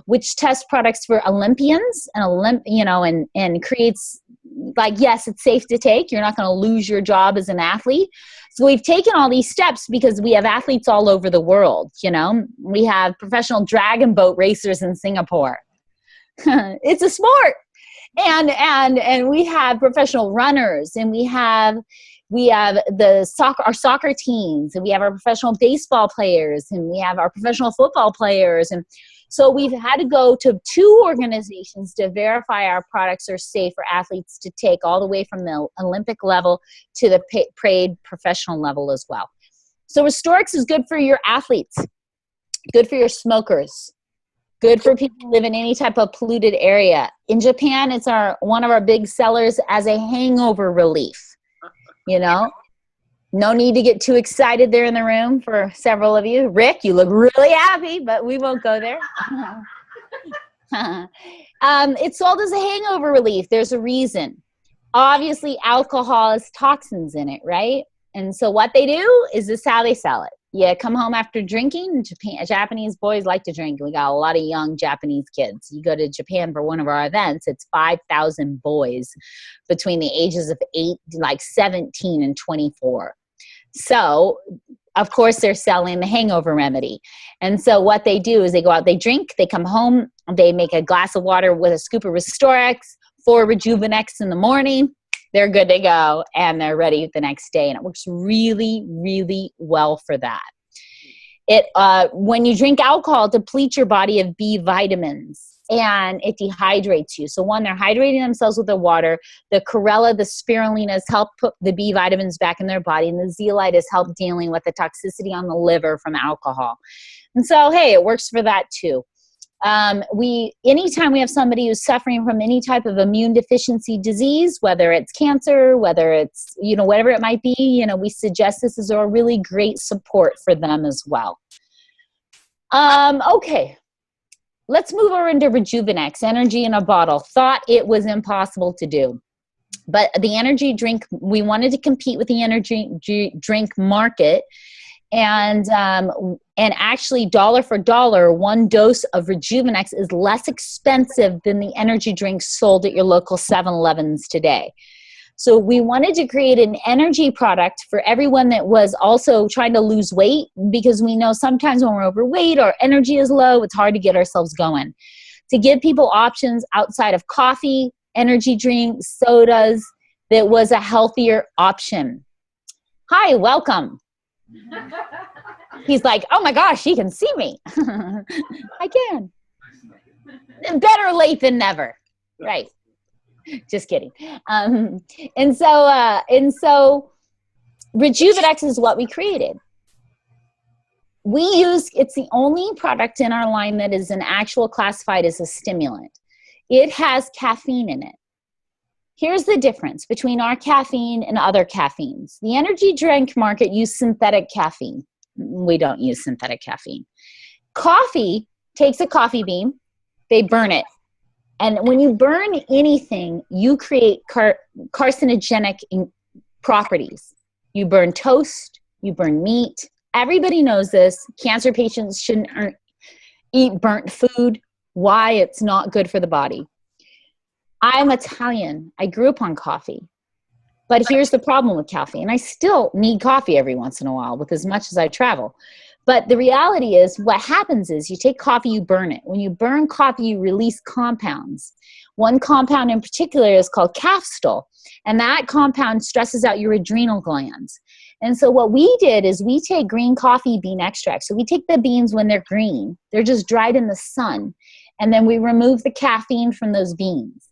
[SPEAKER 3] which tests products for Olympians and creates, like, yes, it's safe to take. You're not going to lose your job as an athlete. So we've taken all these steps because we have athletes all over the world. We have professional dragon boat racers in Singapore. It's a sport. And we have professional runners, and we have our soccer teams, and we have our professional baseball players, and we have our professional football players. And so we've had to go to 2 organizations to verify our products are safe for athletes to take, all the way from the Olympic level to the paid professional level as well. So Restorix is good for your athletes, good for your smokers, good for people who live in any type of polluted area. In Japan, it's one of our big sellers as a hangover relief. No need to get too excited there in the room for several of you. Rick, you look really happy, but we won't go there. It's sold as a hangover relief. There's a reason. Obviously, alcohol has toxins in it, right? And so what they do is this how they sell it. You come home after drinking. Japanese boys like to drink. We got a lot of young Japanese kids. You go to Japan for one of our events, it's 5,000 boys between the ages of 17 and 24. So, of course, they're selling the hangover remedy. And so what they do is they go out, they drink, they come home, they make a glass of water with a scoop of Restorex, 4 Rejuvenex in the morning. They're good to go, and they're ready the next day. And it works really, really well for that. When you drink alcohol, it depletes your body of B vitamins, and it dehydrates you. So one, they're hydrating themselves with the water. The chlorella, the spirulinas help put the B vitamins back in their body, and the zeolite has helped dealing with the toxicity on the liver from alcohol. And so, hey, it works for that too. Anytime we have somebody who's suffering from any type of immune deficiency disease, whether it's cancer, whether it's, whatever it might be, we suggest this is a really great support for them as well. Okay. Let's move over into Rejuvenex, energy in a bottle. Thought it was impossible to do. But the energy drink, we wanted to compete with the energy drink market. And actually, dollar for dollar, 1 dose of Rejuvenex is less expensive than the energy drinks sold at your local 7-Elevens today. So we wanted to create an energy product for everyone that was also trying to lose weight, because we know sometimes when we're overweight, our energy is low, it's hard to get ourselves going. To give people options outside of coffee, energy drinks, sodas, that was a healthier option. Hi, welcome. He's like, oh my gosh, he can see me. I can. Better late than never. Right. Just kidding. And so Rejuvenex is what we created. It's the only product in our line that is an actual classified as a stimulant. It has caffeine in it. Here's the difference between our caffeine and other caffeines. The energy drink market uses synthetic caffeine. We don't use synthetic caffeine. Coffee takes a coffee bean, they burn it. And when you burn anything, you create carcinogenic properties. You burn toast, you burn meat. Everybody knows this. Cancer patients shouldn't eat burnt food. Why? It's not good for the body. I'm Italian. I grew up on coffee. But here's the problem with caffeine. I still need coffee every once in a while with as much as I travel. But the reality is what happens is you take coffee, you burn it. When you burn coffee, you release compounds. One compound in particular is called caffeine, and that compound stresses out your adrenal glands. And so what we did is we take green coffee bean extract. So we take the beans when they're green. They're just dried in the sun. And then we remove the caffeine from those beans.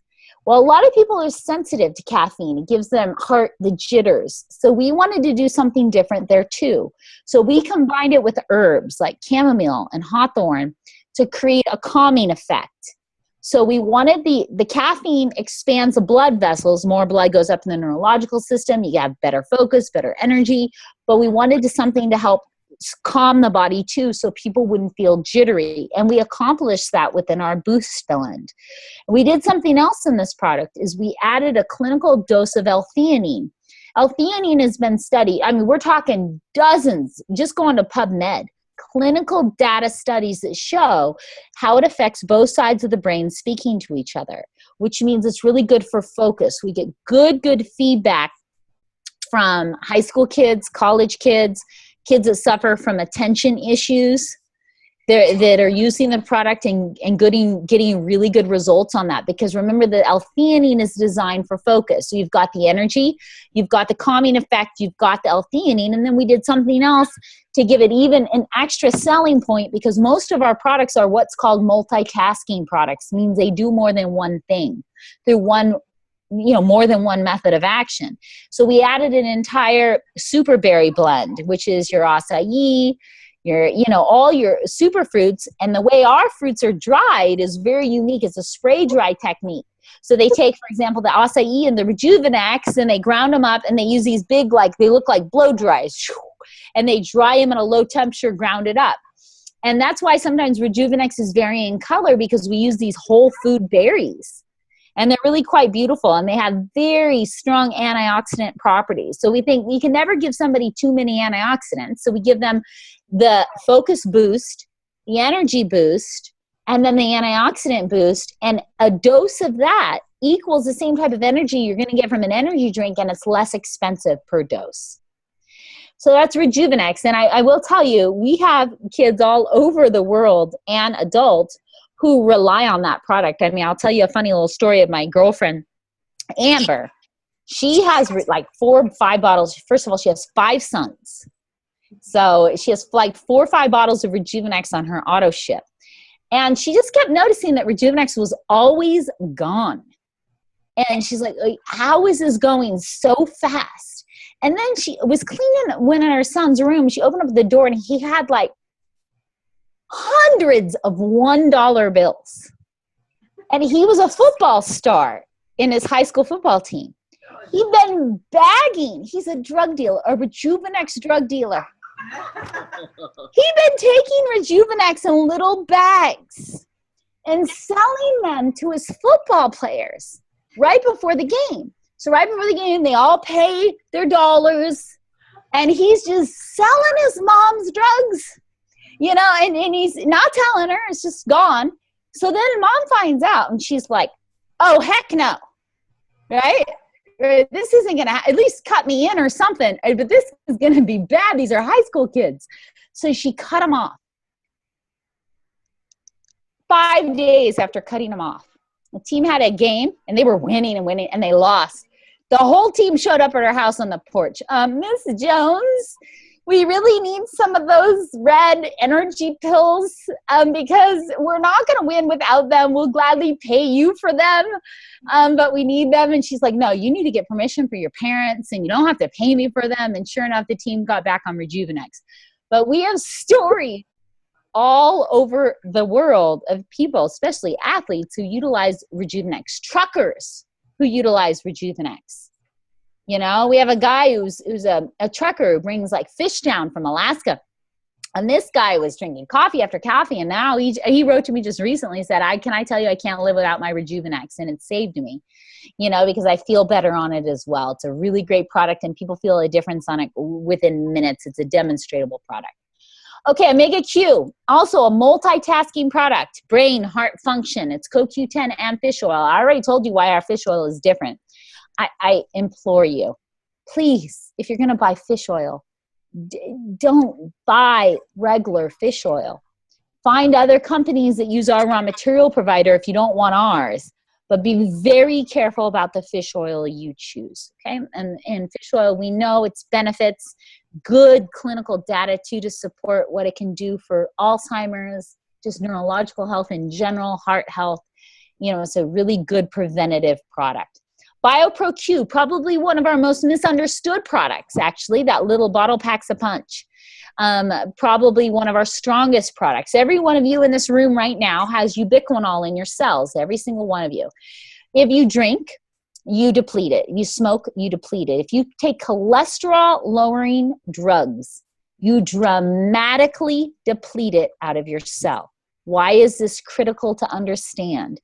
[SPEAKER 3] Well, a lot of people are sensitive to caffeine. It gives them the jitters. So we wanted to do something different there too. So we combined it with herbs like chamomile and hawthorn to create a calming effect. So we wanted the caffeine expands the blood vessels. More blood goes up in the neurological system. You have better focus, better energy. But we wanted something to help calm the body too, so people wouldn't feel jittery. And we accomplished that within our boost blend. We did something else in this product is we added a clinical dose of L-theanine. L-theanine has been studied. I mean, we're talking dozens, just going to PubMed, clinical data studies that show how it affects both sides of the brain speaking to each other, which means it's really good for focus. We get good feedback from high school kids, college kids, kids that suffer from attention issues that are using the product and getting really good results on that. Because remember, the L-theanine is designed for focus. So you've got the energy, you've got the calming effect, you've got the L-theanine, and then we did something else to give it even an extra selling point, because most of our products are what's called multitasking products, means they do more than one thing. They're more than one method of action. So we added an entire super berry blend, which is your acai, all your super fruits. And the way our fruits are dried is very unique. It's a spray dry technique. So they take, for example, the acai and the Rejuvenex, and they ground them up, and they use these big, they look like blow dries, and they dry them at a low temperature, ground it up. And that's why sometimes Rejuvenex is varying in color, because we use these whole food berries. And they're really quite beautiful, and they have very strong antioxidant properties. So we think we can never give somebody too many antioxidants. So we give them the focus boost, the energy boost, and then the antioxidant boost. And a dose of that equals the same type of energy you're going to get from an energy drink, and it's less expensive per dose. So that's Rejuvenex. And I will tell you, we have kids all over the world and adults who rely on that product. I mean, I'll tell you a funny little story of my girlfriend, Amber. She has like 4 or 5 bottles. First of all, she has 5 sons. So she has like 4 or 5 bottles of Rejuvenex on her auto ship. And she just kept noticing that Rejuvenex was always gone. And she's like, how is this going so fast? And then she was cleaning one in her son's room. She opened up the door, and he had like hundreds of $1 bills. And he was a football star in his high school football team. He'd been bagging. He's a drug dealer, a Rejuvenex drug dealer. He'd been taking Rejuvenex in little bags and selling them to his football players right before the game. So right before the game, they all pay their dollars, and he's just selling his mom's drugs, you know, and he's not telling her. It's just gone. So then mom finds out, and she's like, oh, heck no, right? This isn't going to at least cut me in or something, but this is going to be bad. These are high school kids. So she cut him off. 5 days after cutting him off, the team had a game, and they were winning, and they lost. The whole team showed up at her house on the porch. Miss Jones, we really need some of those red energy pills because we're not going to win without them. We'll gladly pay you for them, but we need them. And she's like, no, you need to get permission for your parents, and you don't have to pay me for them. And sure enough, the team got back on Rejuvenex. But we have stories all over the world of people, especially athletes, who utilize Rejuvenex, truckers who utilize Rejuvenex. You know, we have a guy who's a trucker who brings like fish down from Alaska. And this guy was drinking coffee after coffee. And now he wrote to me just recently, said, can I tell you, I can't live without my Rejuvenex. And it saved me, you know, because I feel better on it as well. It's a really great product, and people feel a difference on it within minutes. It's a demonstrable product. Okay, Omega Q, also a multitasking product, brain, heart function. It's CoQ10 and fish oil. I already told you why our fish oil is different. I implore you, please, if you're going to buy fish oil, don't buy regular fish oil. Find other companies that use our raw material provider if you don't want ours. But be very careful about the fish oil you choose, okay? And fish oil, we know its benefits, good clinical data too to support what it can do for Alzheimer's, just neurological health in general, heart health. You know, it's a really good preventative product. BioPro Q, probably one of our most misunderstood products, actually. That little bottle packs a punch. Probably one of our strongest products. Every one of you in this room right now has ubiquinol in your cells, every single one of you. If you drink, you deplete it. If you smoke, you deplete it. If you take cholesterol-lowering drugs, you dramatically deplete it out of your cell. Why is this critical to understand?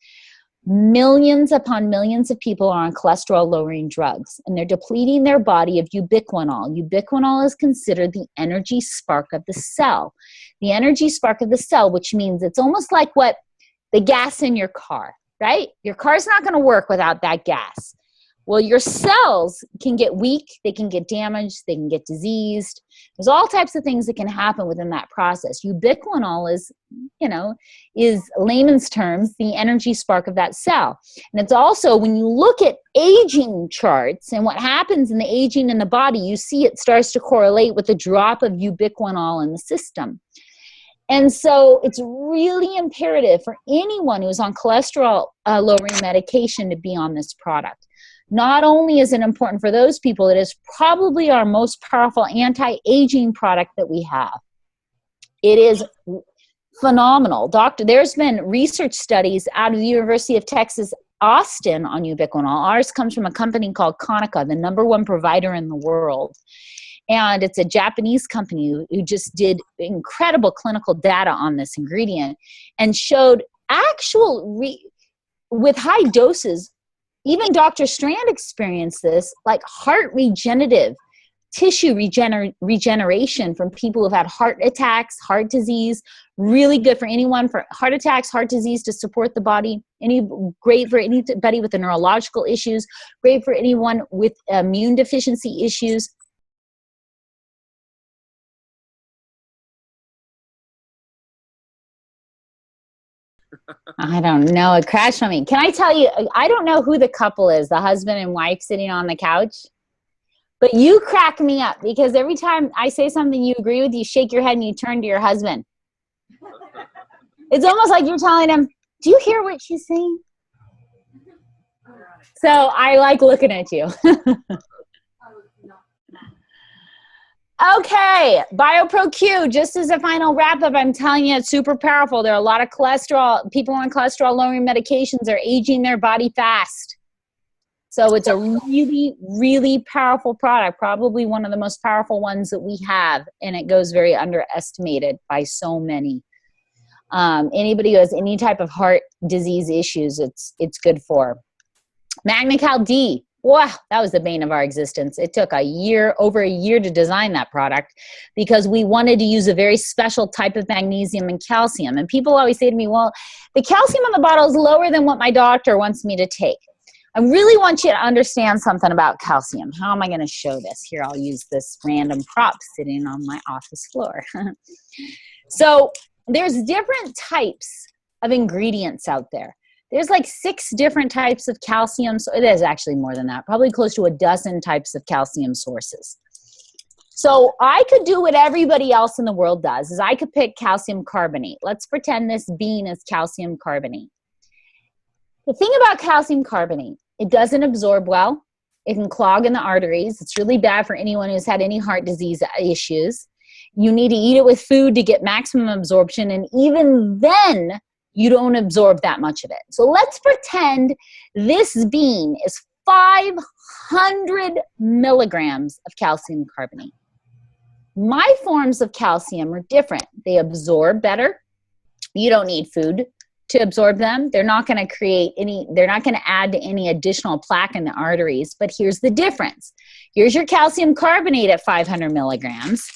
[SPEAKER 3] Millions upon millions of people are on cholesterol-lowering drugs, and they're depleting their body of ubiquinol. Ubiquinol is considered the energy spark of the cell. The energy spark of the cell, which means it's almost like what the gas in your car, right? Your car's not going to work without that gas. Well, your cells can get weak, they can get damaged, they can get diseased. There's all types of things that can happen within that process. Ubiquinol is, you know, is layman's terms, the energy spark of that cell. And it's also, when you look at aging charts and what happens in the aging in the body, you see it starts to correlate with the drop of ubiquinol in the system. And so it's really imperative for anyone who's on cholesterol lowering medication to be on this product. Not only is it important for those people, it is probably our most powerful anti-aging product that we have. It is phenomenal. There's been research studies out of the University of Texas, Austin on ubiquinol. Ours comes from a company called Konica, the #1 provider in the world. And it's a Japanese company who just did incredible clinical data on this ingredient and showed with high doses, even Dr. Strand experienced this, like heart regenerative, tissue regeneration from people who've had heart attacks, heart disease, really good for anyone for heart attacks, heart disease to support the body, great for anybody with the neurological issues, great for anyone with immune deficiency issues. I don't know. It crashed on me. Can I tell you, I don't know who the couple is, the husband and wife sitting on the couch. But you crack me up because every time I say something you agree with, you shake your head and you turn to your husband. It's almost like you're telling him, do you hear what she's saying? So I like looking at you. Okay, BioPro-Q, just as a final wrap-up, I'm telling you, it's super powerful. There are a lot of cholesterol, people on cholesterol-lowering medications are aging their body fast. So it's a really, really powerful product, probably one of the most powerful ones that we have, and it goes very underestimated by so many. Anybody who has any type of heart disease issues, it's good for. MagnaCal D, wow, that was the bane of our existence. It took over a year to design that product because we wanted to use a very special type of magnesium and calcium. And people always say to me, well, the calcium on the bottle is lower than what my doctor wants me to take. I really want you to understand something about calcium. How am I going to show this? Here, I'll use this random prop sitting on my office floor. So there's different types of ingredients out there. There's like 6 different types of calcium. So there's actually more than that, probably close to a dozen types of calcium sources. So I could do what everybody else in the world does, is I could pick calcium carbonate. Let's pretend this bean is calcium carbonate. The thing about calcium carbonate, it doesn't absorb well. It can clog in the arteries. It's really bad for anyone who's had any heart disease issues. You need to eat it with food to get maximum absorption, and even then, you don't absorb that much of it. So let's pretend this bean is 500 milligrams of calcium carbonate. My forms of calcium are different. They absorb better. You don't need food to absorb them. They're not going to add to any additional plaque in the arteries. But here's the difference. Here's your calcium carbonate at 500 milligrams.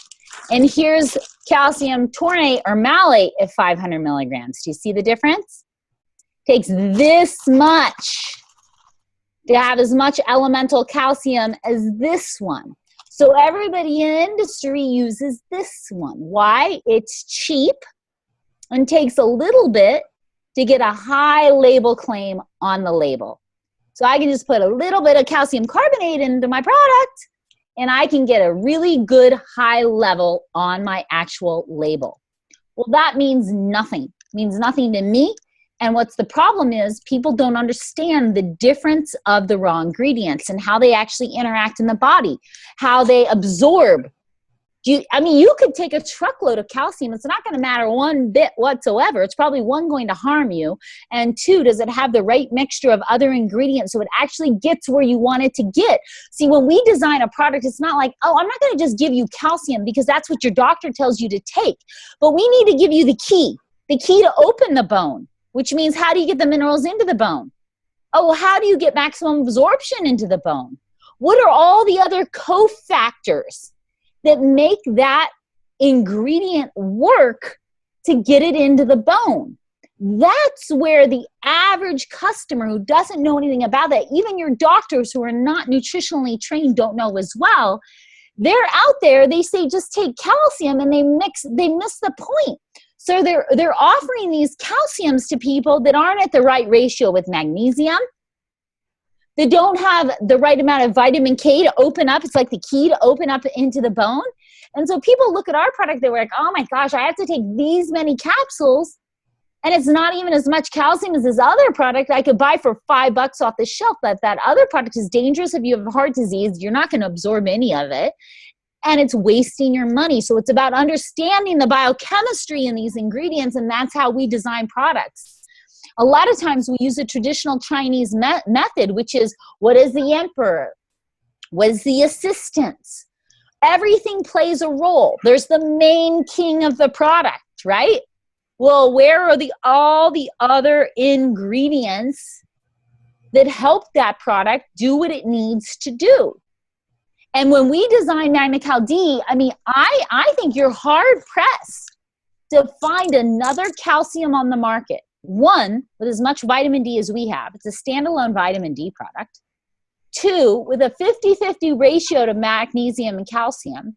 [SPEAKER 3] And here's calcium taurate or malate at 500 milligrams. Do you see the difference? It takes this much to have as much elemental calcium as this one. So everybody in industry uses this one. Why? It's cheap and takes a little bit to get a high label claim on the label. So I can just put a little bit of calcium carbonate into my product and I can get a really good high level on my actual label. Well, that means nothing. It means nothing to me. And what's the problem is people don't understand the difference of the raw ingredients and how they actually interact in the body, how they absorb. You could take a truckload of calcium. It's not going to matter one bit whatsoever. It's probably one, going to harm you. And 2, does it have the right mixture of other ingredients so it actually gets where you want it to get? See, when we design a product, it's not like, oh, I'm not going to just give you calcium because that's what your doctor tells you to take. But we need to give you the key to open the bone, which means how do you get the minerals into the bone? Oh, how do you get maximum absorption into the bone? What are all the other cofactors that make that ingredient work to get it into the bone? That's where the average customer who doesn't know anything about that, even your doctors who are not nutritionally trained don't know as well. They're out there, they say just take calcium and they miss the point. So they're offering these calciums to people that aren't at the right ratio with magnesium. They don't have the right amount of vitamin K to open up. It's like the key to open up into the bone. And so people look at our product, they're like, oh my gosh, I have to take these many capsules. And it's not even as much calcium as this other product I could buy for $5 off the shelf. That other product is dangerous if you have heart disease. You're not going to absorb any of it. And it's wasting your money. So it's about understanding the biochemistry in these ingredients. And that's how we design products. A lot of times we use a traditional Chinese method, which is, what is the emperor? What is the assistants? Everything plays a role. There's the main king of the product, right? Well, where are all the other ingredients that help that product do what it needs to do. And when we design Magna-Cal D, I mean, I think you're hard pressed to find another calcium on the market. One, with as much vitamin D as we have. It's a standalone vitamin D product. Two, with a 50-50 ratio to magnesium and calcium.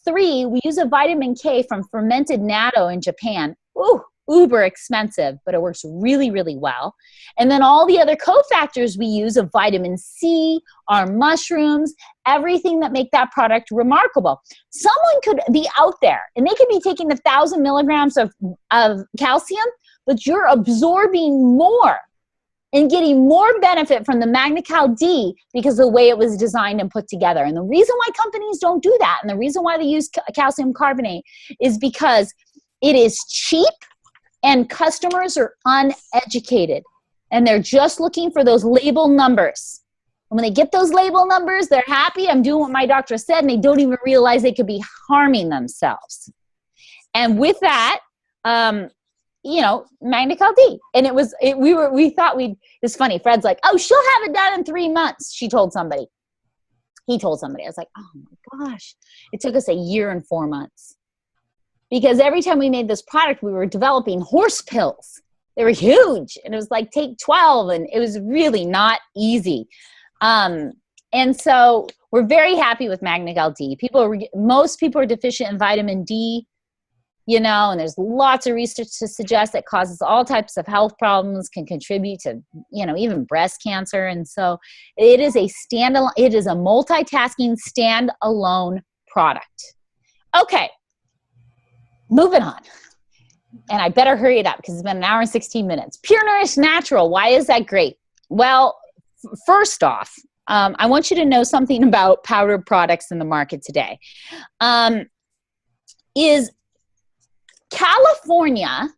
[SPEAKER 3] Three, we use a vitamin K from fermented natto in Japan. Ooh, uber expensive, but it works really, really well. And then all the other cofactors we use of vitamin C, our mushrooms, everything that make that product remarkable. Someone could be out there and they could be taking 1,000 milligrams of calcium, but you're absorbing more and getting more benefit from the Magna-Cal D because of the way it was designed and put together. And the reason why companies don't do that, and the reason why they use calcium carbonate, is because it is cheap and customers are uneducated. And they're just looking for those label numbers. And when they get those label numbers, they're happy, I'm doing what my doctor said, and they don't even realize they could be harming themselves. And with that, Magna-Cal D. And it's funny. Fred's like, oh, she'll have it done in 3 months. He told somebody. I was like, oh my gosh. It took us 1 year and 4 months. Because every time we made this product, we were developing horse pills. They were huge. And it was like, take 12. And it was really not easy. And so we're very happy with Magna-Cal D. Most people are deficient in vitamin D. And there's lots of research to suggest that causes all types of health problems, can contribute to, even breast cancer. And so it is a multitasking standalone product. Okay, moving on. And I better hurry it up because it's been 1 hour and 16 minutes. Pure Nourish Natural. Why is that great? Well, first off, I want you to know something about powdered products in the market today. California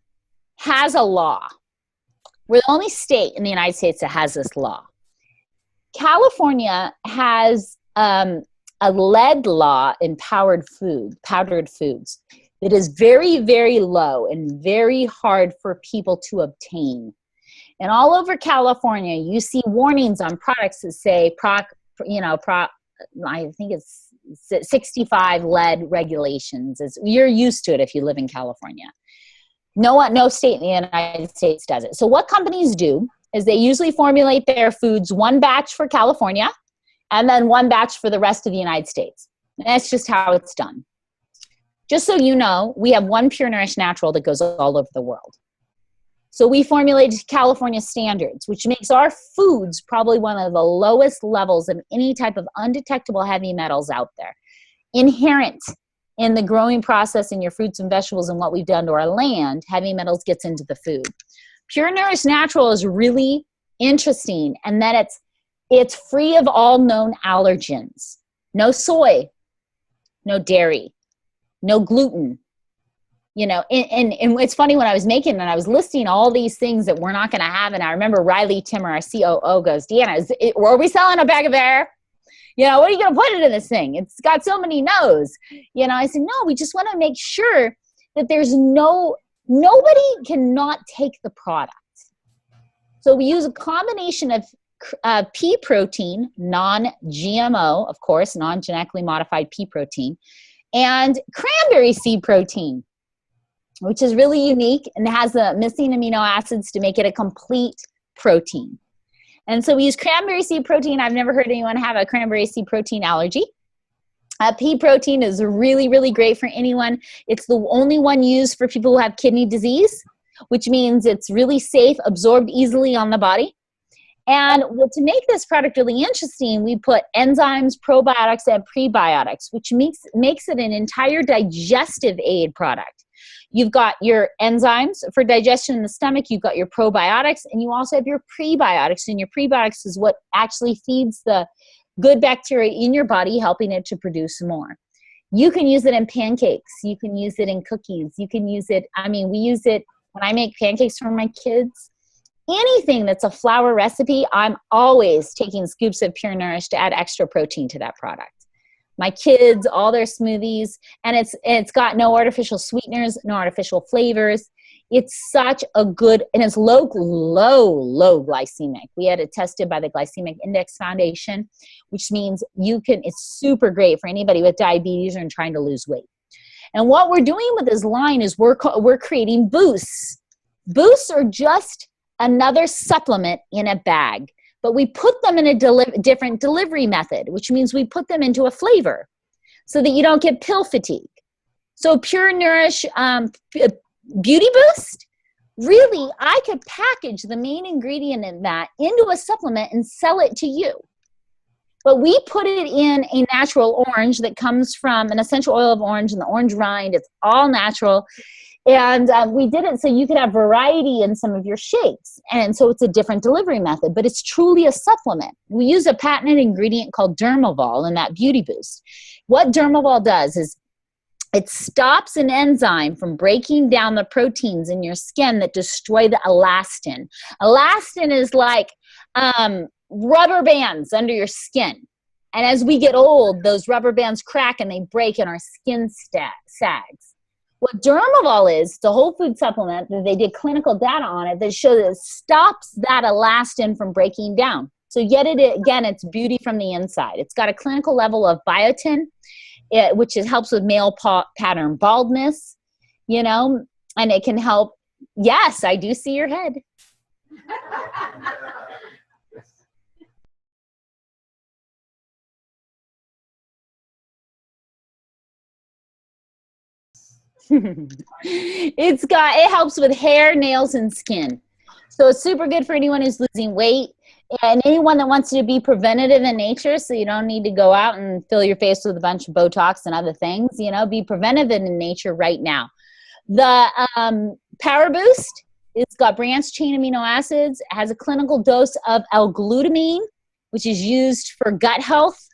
[SPEAKER 3] has a law. We're the only state in the United States that has this law. California has a lead law in powdered foods that is very, very low and very hard for people to obtain. And all over California, you see warnings on products that say, I think it's 65 lead regulations. You're used to it if you live in California. No state in the United States does it. So what companies do is they usually formulate their foods 1 batch for California and then 1 batch for the rest of the United States. And that's just how it's done. Just so you know, we have 1 Pure Nourish Natural that goes all over the world. So we formulated California standards, which makes our foods probably one of the lowest levels of any type of undetectable heavy metals out there. Inherent in the growing process in your fruits and vegetables and what we've done to our land, heavy metals gets into the food. Pure Nourish Natural is really interesting and that it's free of all known allergens. No soy, no dairy, no gluten. And it's funny when I was making and I was listing all these things that we're not going to have. And I remember Riley Timmer, our COO, goes, Deanna, are we selling a bag of air? What are you going to put it in this thing? It's got so many no's. I said, no, we just want to make sure that there's nobody cannot take the product. So we use a combination of pea protein, non-GMO, of course, non-genetically modified pea protein, and cranberry seed protein, which is really unique and has the missing amino acids to make it a complete protein. And so we use cranberry seed protein. I've never heard anyone have a cranberry seed protein allergy. Pea protein is really, really great for anyone. It's the only one used for people who have kidney disease, which means it's really safe, absorbed easily on the body. And to make this product really interesting, we put enzymes, probiotics, and prebiotics, which makes it an entire digestive aid product. You've got your enzymes for digestion in the stomach, you've got your probiotics, and you also have your prebiotics. And your prebiotics is what actually feeds the good bacteria in your body, helping it to produce more. You can use it in pancakes. You can use it in cookies. You can use it, we use it when I make pancakes for my kids. Anything that's a flour recipe, I'm always taking scoops of Pure Nourish to add extra protein to that product. my kids, all their smoothies, and it's got no artificial sweeteners, no artificial flavors. It's such a good, and it's low glycemic. We had it tested by the Glycemic Index Foundation, which means it's super great for anybody with diabetes or trying to lose weight. And what we're doing with this line is we're creating boosts. Boosts are just another supplement in a bag, but we put them in a different delivery method, which means we put them into a flavor so that you don't get pill fatigue. So Pure Nourish Beauty Boost, really, I could package the main ingredient in that into a supplement and sell it to you. But we put it in a natural orange that comes from an essential oil of orange and the orange rind. It's all natural. And we did it so you could have variety in some of your shakes. And so it's a different delivery method, but it's truly a supplement. We use a patented ingredient called Dermavol in that Beauty Boost. What Dermavol does is it stops an enzyme from breaking down the proteins in your skin that destroy the elastin. Elastin is like rubber bands under your skin. And as we get old, those rubber bands crack and they break and our skin sags. What Dermavol is, it's a whole food supplement that they did clinical data on it that shows that it stops that elastin from breaking down. So yet again, it's beauty from the inside. It's got a clinical level of biotin, which helps with male pattern baldness, and it can help. Yes, I do see your head. It helps with hair, nails, and skin. So it's super good for anyone who's losing weight and anyone that wants to be preventative in nature, so you don't need to go out and fill your face with a bunch of Botox and other things. Be preventive in nature right now. The Power Boost, it's got branched chain amino acids. It has a clinical dose of L-glutamine, which is used for gut health.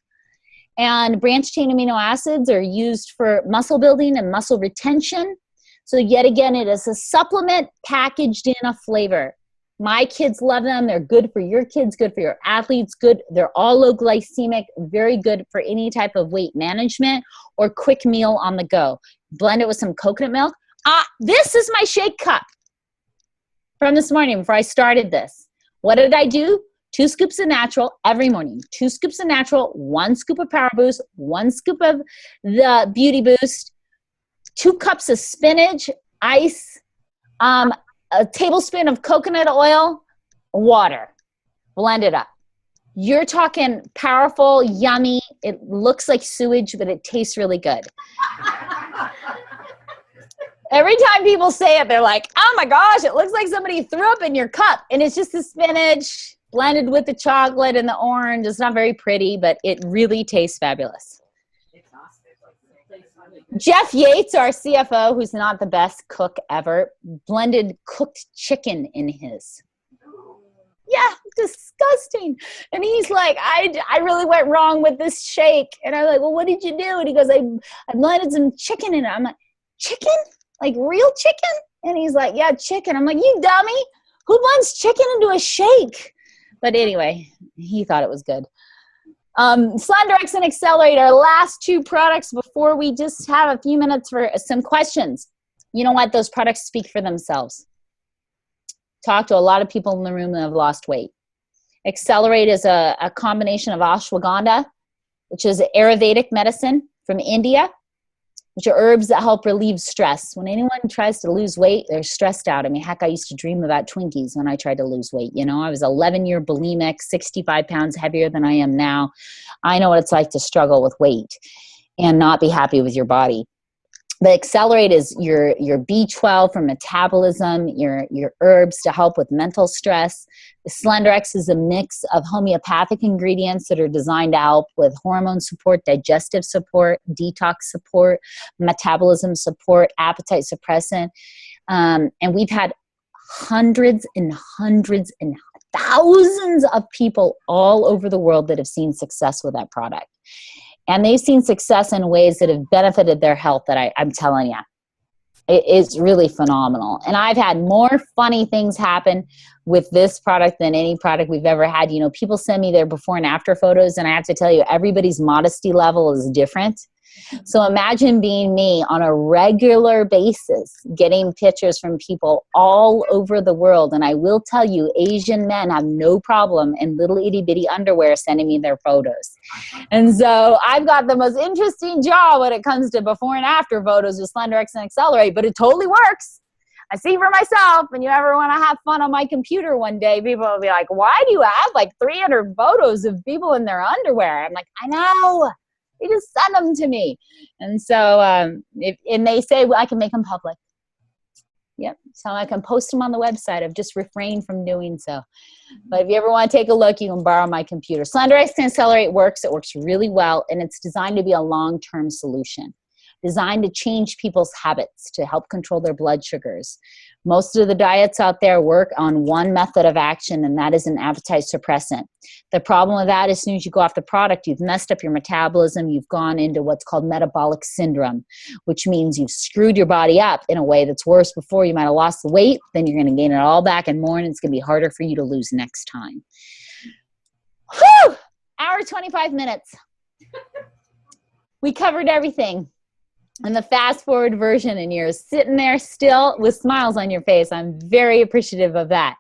[SPEAKER 3] And branched chain amino acids are used for muscle building and muscle retention. So yet again, it is a supplement packaged in a flavor. My kids love them. They're good for your kids, good for your athletes, good. They're all low glycemic, very good for any type of weight management or quick meal on the go. Blend it with some coconut milk. This is my shake cup from this morning before I started this. What did I do? 2 scoops of natural every morning. 2 scoops of natural, 1 scoop of Power Boost, 1 scoop of the Beauty Boost, 2 cups of spinach, ice, a tablespoon of coconut oil, water. Blend it up. You're talking powerful, yummy. It looks like sewage, but it tastes really good. Every time people say it, they're like, oh my gosh, it looks like somebody threw up in your cup. And it's just the spinach blended with the chocolate and the orange. It's not very pretty, but it really tastes fabulous. Jeff Yates, our CFO, who's not the best cook ever, blended cooked chicken in his. Yeah, disgusting. And he's like, I really went wrong with this shake. And I'm like, well, what did you do? And he goes, I blended some chicken in it. I'm like, chicken? Like real chicken? And he's like, yeah, chicken. I'm like, you dummy. Who blends chicken into a shake? But anyway, he thought it was good. SlenderX and Accelerate, our last 2 products before we just have a few minutes for some questions. You know what? Those products speak for themselves. Talk to a lot of people in the room that have lost weight. Accelerate is a combination of ashwagandha, which is Ayurvedic medicine from India, which are herbs that help relieve stress. When anyone tries to lose weight, they're stressed out. I mean, heck, I used to dream about Twinkies when I tried to lose weight. I was 11-year bulimic, 65 pounds heavier than I am now. I know what it's like to struggle with weight and not be happy with your body. The Accelerate is your B12 for metabolism, your herbs to help with mental stress. The SlenderX is a mix of homeopathic ingredients that are designed to help with hormone support, digestive support, detox support, metabolism support, appetite suppressant. And we've had hundreds and hundreds and thousands of people all over the world that have seen success with that product. And they've seen success in ways that have benefited their health that I'm telling you. It's really phenomenal. And I've had more funny things happen with this product than any product we've ever had. You know, people send me their before and after photos, and I have to tell you, everybody's modesty level is different. So imagine being me on a regular basis, getting pictures from people all over the world. And I will tell you, Asian men have no problem in little itty bitty underwear sending me their photos. And so I've got the most interesting job when it comes to before and after photos with SlenderX and Accelerate, but it totally works. I see for myself, and you ever want to have fun on my computer one day, people will be like, why do you have like 300 photos of people in their underwear? I'm like, I know. They just send them to me. And so, and they say, well, I can make them public. Yep. So I can post them on the website. I've just refrained from doing so. But if you ever want to take a look, you can borrow my computer. SlenderX can Accelerate works. It works really well. And it's designed to be a long-term solution, designed to change people's habits, to help control their blood sugars. Most of the diets out there work on one method of action, and that is an appetite suppressant. The problem with that, as soon as you go off the product, you've messed up your metabolism. You've gone into what's called metabolic syndrome, which means you've screwed your body up in a way that's worse. Before you might have lost the weight, then you're going to gain it all back and more, and it's going to be harder for you to lose next time. Whew! Hour 25 minutes. We covered everything. And the fast forward version, and you're sitting there still with smiles on your face. I'm very appreciative of that.